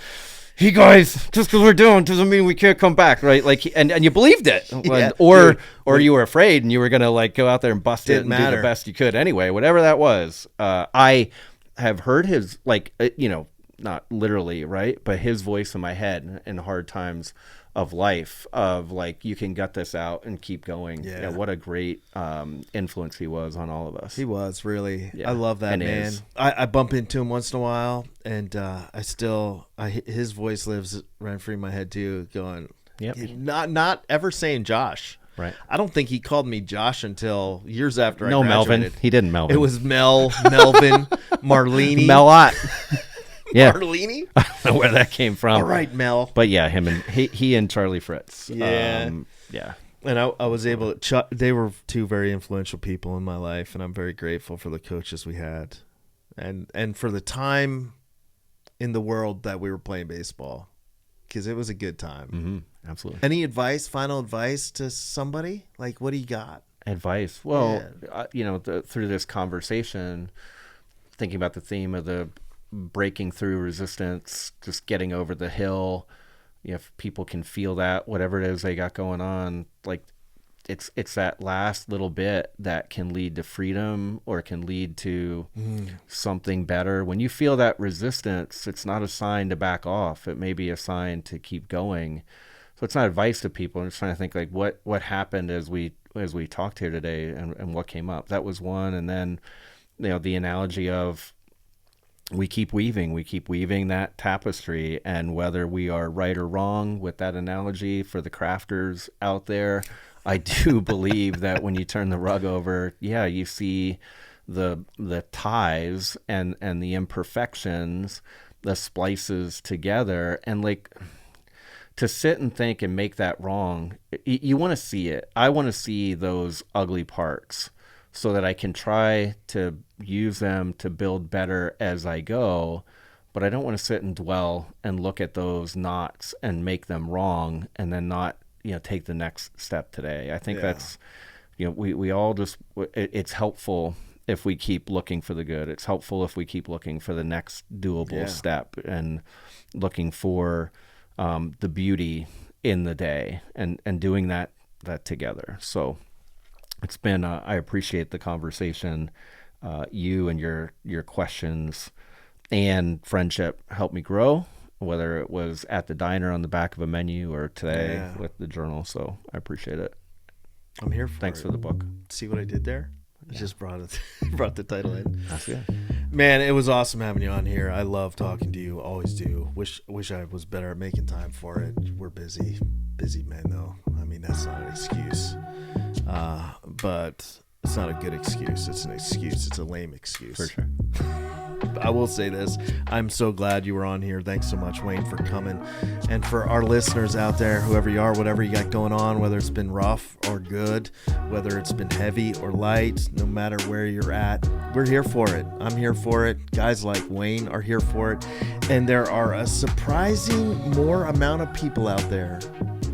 Hey guys, just because we're down doesn't mean we can't come back, right? Like, and you believed it, or you were afraid and you were going to like go out there and bust it and do the best you could anyway. Whatever that was, I have heard his not literally, right? But his voice in my head in hard times of life, of like, you can gut this out and keep going. Yeah. What a great influence he was on all of us. He was, really. Yeah. I love that, And man. is. I bump into him once in a while, and his voice lives rent free in my head too, going, Yep. not ever saying Josh. Right. I don't think he called me Josh until years after I No, graduated. Melvin. He didn't Melvin. It was Mel, Melvin, Marlene. Melot. Yeah. Marlene? I don't know where that came from. All right, Mel. But yeah, he and Charlie Fritz. Yeah. Yeah. And I was able to, they were two very influential people in my life, and I'm very grateful for the coaches we had and for the time in the world that we were playing baseball, because it was a good time. Mm-hmm. Absolutely. Any final advice to somebody? Like, what do you got? Advice? Well, through this conversation, thinking about the theme of the breaking through resistance, just getting over the hill, if people can feel that, whatever it is they got going on, like it's that last little bit that can lead to freedom or can lead to something better. When you feel that resistance, it's not a sign to back off. It may be a sign to keep going. So it's not advice to people. I'm just trying to think like what happened as we talked here today and what came up. That was one. And then, the analogy of we keep weaving that tapestry, and whether we are right or wrong with that analogy, for the crafters out there, I do believe that when you turn the rug over, you see the ties and the imperfections, the splices together, and like to sit and think and make that wrong, you want to see it. I want to see those ugly parts so that I can try to use them to build better as I go. But I don't want to sit and dwell and look at those knots and make them wrong and then not, take the next step today. I think that's, we all just, it's helpful if we keep looking for the good. It's helpful if we keep looking for the next doable step and looking for the beauty in the day and doing that together. So it's been, I appreciate the conversation. You and your questions and friendship helped me grow, whether it was at the diner on the back of a menu or today with the journal. So I appreciate it. I'm here for Thanks it. for the book. See what I did there? I just brought the title in. That's good. Man, it was awesome having you on here. I love talking to you. Always do. Wish I was better at making time for it. We're busy men though. I mean, that's not an excuse. But it's not a good excuse. It's an excuse. It's a lame excuse. For sure. I will say this. I'm so glad you were on here. Thanks so much, Wayne, for coming. And for our listeners out there, whoever you are, whatever you got going on, whether it's been rough or good, whether it's been heavy or light, no matter where you're at, we're here for it. I'm here for it. Guys like Wayne are here for it. And there are a surprising more amount of people out there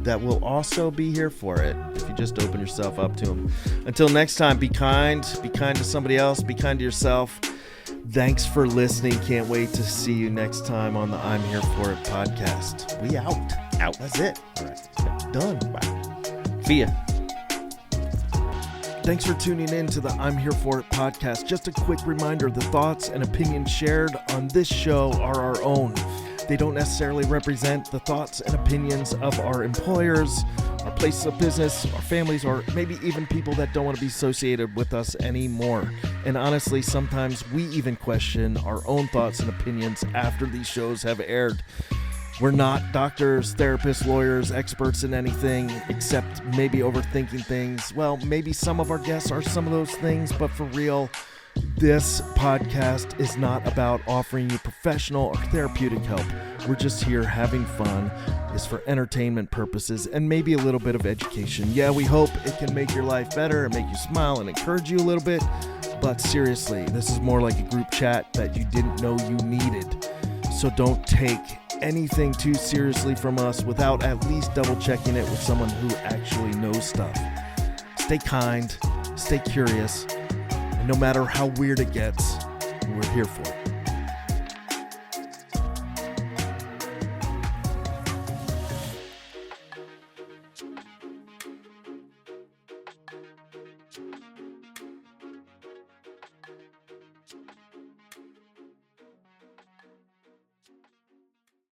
that will also be here for it if you just open yourself up to them. Until next time, be kind to somebody else, be kind to yourself. Thanks for listening. Can't wait to see you next time on the I'm Here For It podcast. We out. That's it. All right. Done. Bye. See ya. Thanks for tuning in to the I'm Here For It podcast. Just a quick reminder, the thoughts and opinions shared on this show are our own. They don't necessarily represent the thoughts and opinions of our employers, our places of business, our families, or maybe even people that don't want to be associated with us anymore. And honestly, sometimes we even question our own thoughts and opinions after these shows have aired. We're not doctors, therapists, lawyers, experts in anything except maybe overthinking things. Well, maybe some of our guests are some of those things, but for real, this podcast is not about offering you professional or therapeutic help. We're just here having fun. It's for entertainment purposes and maybe a little bit of education. Yeah, we hope it can make your life better and make you smile and encourage you a little bit. But seriously, this is more like a group chat that you didn't know you needed. So don't take anything too seriously from us without at least double checking it with someone who actually knows stuff. Stay kind, stay curious, and no matter how weird it gets, we're here for it.